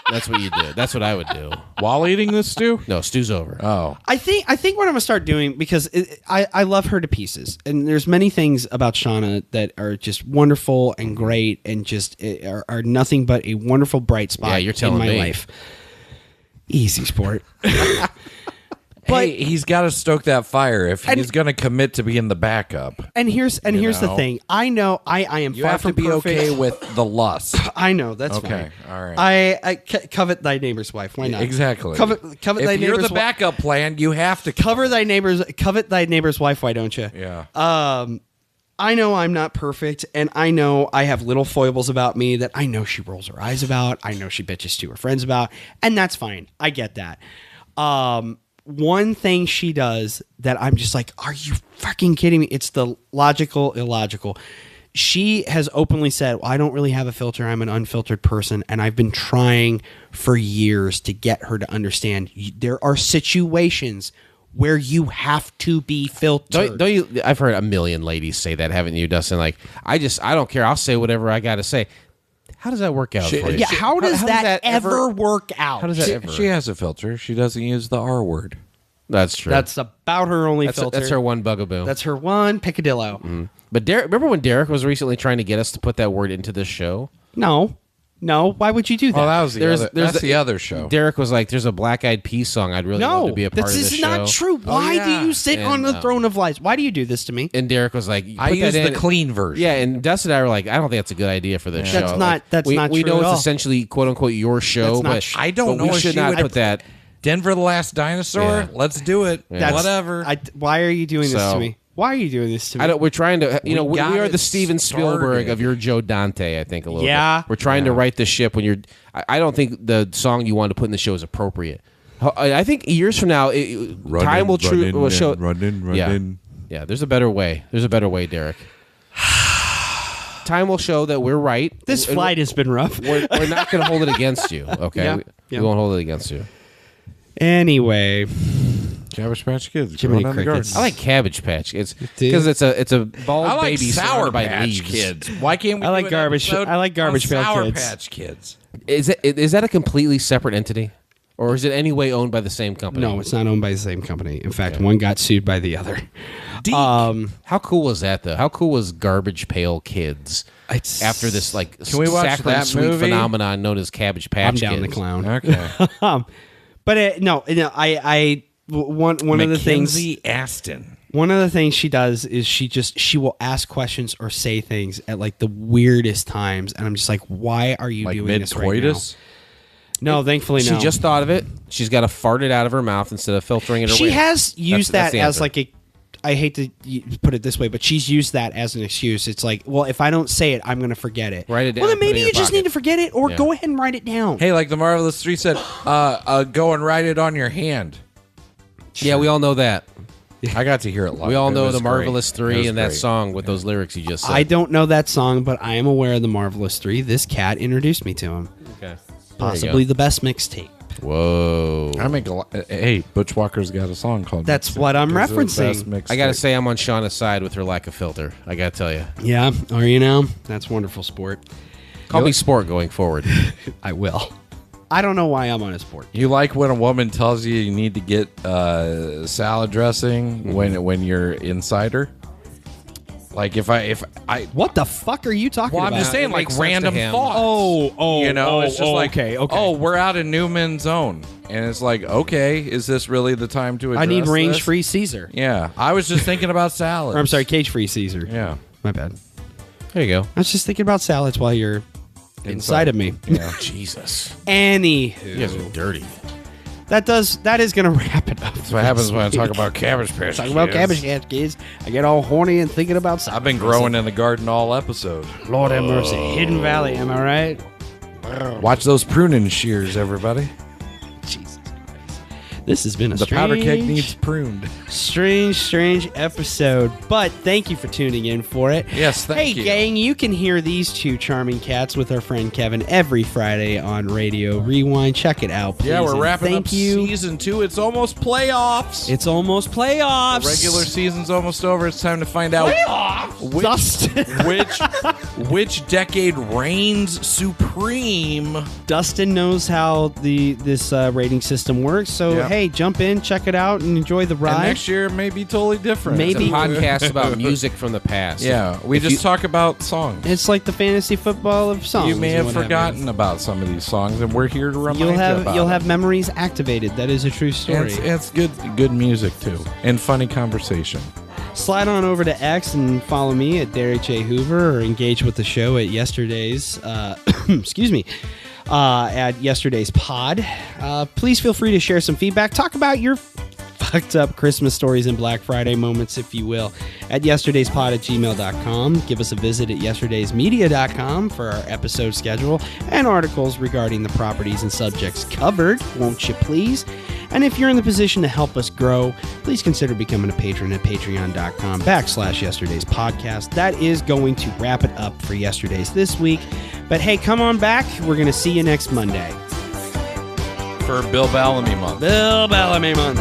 That's what you did. That's what I would do while eating the stew. No, stew's over. Oh, I think what I'm gonna start doing, because I love her to pieces, and there's many things about Shauna that are just wonderful and great, and just are nothing but a wonderful bright spot. Yeah, you're telling in my me. life. Easy sport. But he's got to stoke that fire if he's going to commit to being the backup. And here's the know? thing. I know I am You far have to from be perfect. okay with the lust. I know that's Okay, fine. all right. I covet thy neighbor's wife. Why not? Exactly. Covet if thy you're neighbor's the backup plan, you have to covet thy neighbor's wife. Why don't you? Yeah. I know I'm not perfect, and I know I have little foibles about me that I know she rolls her eyes about. I know she bitches to her friends about, and that's fine. I get that. One thing she does that I'm just like, are you fucking kidding me? It's the logical, illogical. She has openly said, well, I don't really have a filter. I'm an unfiltered person. And I've been trying for years to get her to understand there are situations where you have to be filtered. Don't you? I've heard a million ladies say that, haven't you, Dustin? Like, I don't care. I'll say whatever I got to say. How does that work out for you? Yeah, how does that ever work out? How does that ever? She has a filter. She doesn't use the R word. That's true. That's about her only filter. That's her one bugaboo. That's her one picadillo. But Derek, remember when Derek was recently trying to get us to put that word into this show? No. Why would you do that? Oh, that was the other show. Derek was like, "There's a Black Eyed Peas song. I'd really love to be a part of this is show." not true. Why do you sit on the throne of lies? Why do you do this to me? And Derek was like, I use the clean version. Yeah, and Dustin and I were like, "I don't think that's a good idea for this show." That's not. That's not we true know at it's all. essentially "quote unquote" your show, but I don't know we if should she not would put that. Denver the Last Dinosaur. Yeah. Let's do it. Yeah. Whatever. Why are you doing this So- to me? Why are you doing this to me? We're trying to, we got are it the Steven Spielberg started. of your Joe Dante, I think, a little Yeah. bit. We're trying to right the ship when you're, I don't think the song you wanted to put in the show is appropriate. I think years from now, time will show. Running. Yeah, there's a better way. There's a better way, Derek. Time will show that we're right. This flight has been rough. We're not going to hold it against you, okay? Yeah, We won't hold it against you. Anyway, Cabbage Patch Kids. Jiminy growing on the Crickets. I like Cabbage Patch. It's because it's a bald I like baby Sour surrounded by Patch leaves. Kids. Why can't we? I like do an Garbage- episode I like Garbage on Pail Sour Kids. Patch Kids. Is that a completely separate entity, or is it any way owned by the same company? no, it's not owned by the same company. In fact, one got sued by the other. How cool was that though? How cool was Garbage Pail Kids? After this, like, Can we watch saccharine that sweet movie? phenomenon known as Cabbage Patch I'm Kids. down the clown. Okay. But no, one of the things. Mackenzie Aston. One of the things she does is she will ask questions or say things at like the weirdest times, and I'm just like, why are you Like doing this right now? mid-coitus? No, thankfully no. She just thought of it. She's got to fart it out of her mouth instead of filtering it away. She has used That's that the as answer. like I hate to put it this way, but she's used that as an excuse. It's like, well, if I don't say it, I'm going to forget it. Write it down. Well, then put it maybe in you your just pocket. need to forget it, or Yeah. go ahead and write it down. Hey, like the Marvelous 3 said, go and write it on your hand. Yeah, we all know that. I got to hear it live. We all It know was the great. Marvelous It Three was and that great. song with those lyrics you just said. I don't know that song, but I am aware of the Marvelous 3. This cat introduced me to him. Okay. Possibly the best mixtape. Whoa. I make a lot. Hey, Butch Walker's got a song called That's Mixtape. what I'm It's the best referencing. mixtape. I got to say, I'm on Shauna's side with her lack of filter. I got to tell you. Yeah, are you now? That's wonderful, sport. Call me Sport going forward. I will. I don't know why I'm on a sport. You like when a woman tells you need to get salad dressing when you're inside her? Like if I what the fuck are you talking well, about? I'm just saying, like random thoughts. Oh, you know, it's just like okay. oh, we're out in Newman's Zone, and it's like, okay, is this really the time to address I need this? range-free Caesar. Yeah, I was just thinking about salads. Or, I'm sorry, cage-free Caesar. Yeah, my bad. There you go. I was just thinking about salads while you're inside of me. Yeah. Jesus. Anywho, You guys are dirty. That is going to wrap it up. That's what happens when I talk about Cabbage Patch Talk about Kids. Cabbage Patch Kids. I get all horny and thinking about salads. I've been growing in the garden all episode. Lord have mercy. Hidden Valley, am I right? Watch those pruning shears, everybody. Jesus Christ. This has been a The powder keg needs pruned. strange episode. But thank you for tuning in for it. Yes, thank you. Hey, gang, you can hear these two charming cats with our friend Kevin every Friday on Radio Rewind. Check it out, please. Yeah, we're And wrapping thank up you. season 2. It's almost playoffs. It's almost playoffs. The regular season's almost over. It's time to find out which decade reigns supreme. Dustin knows how this rating system works, so Yeah. hey, jump in, check it out, and enjoy the ride. And next year may be totally different. It's Maybe- a podcast about music from the past. Yeah, we If just you- talk about songs. It's like the fantasy football of songs. You may and have what have forgotten about some of these songs, and we're here to remind you about You'll them. have memories activated. That is a true story. And it's good music too, and funny conversation. Slide on over to X and follow me at Derek J. Hoover, or engage with the show at Yesterdaze. Excuse me. At Yesterday's Pod. Please feel free to share some feedback. Talk about your fucked up Christmas stories and Black Friday moments, if you will, at yesterdayspod@gmail.com. Give us a visit at yesterdaysmedia.com for our episode schedule and articles regarding the properties and subjects covered, won't you please? And if you're in the position to help us grow, please consider becoming a patron at patreon.com/yesterdayspodcast. That is going to wrap it up for Yesterday's this week. But hey, come on back. We're going to see you next Monday. For Bill Bellamy month. Bill Bellamy month.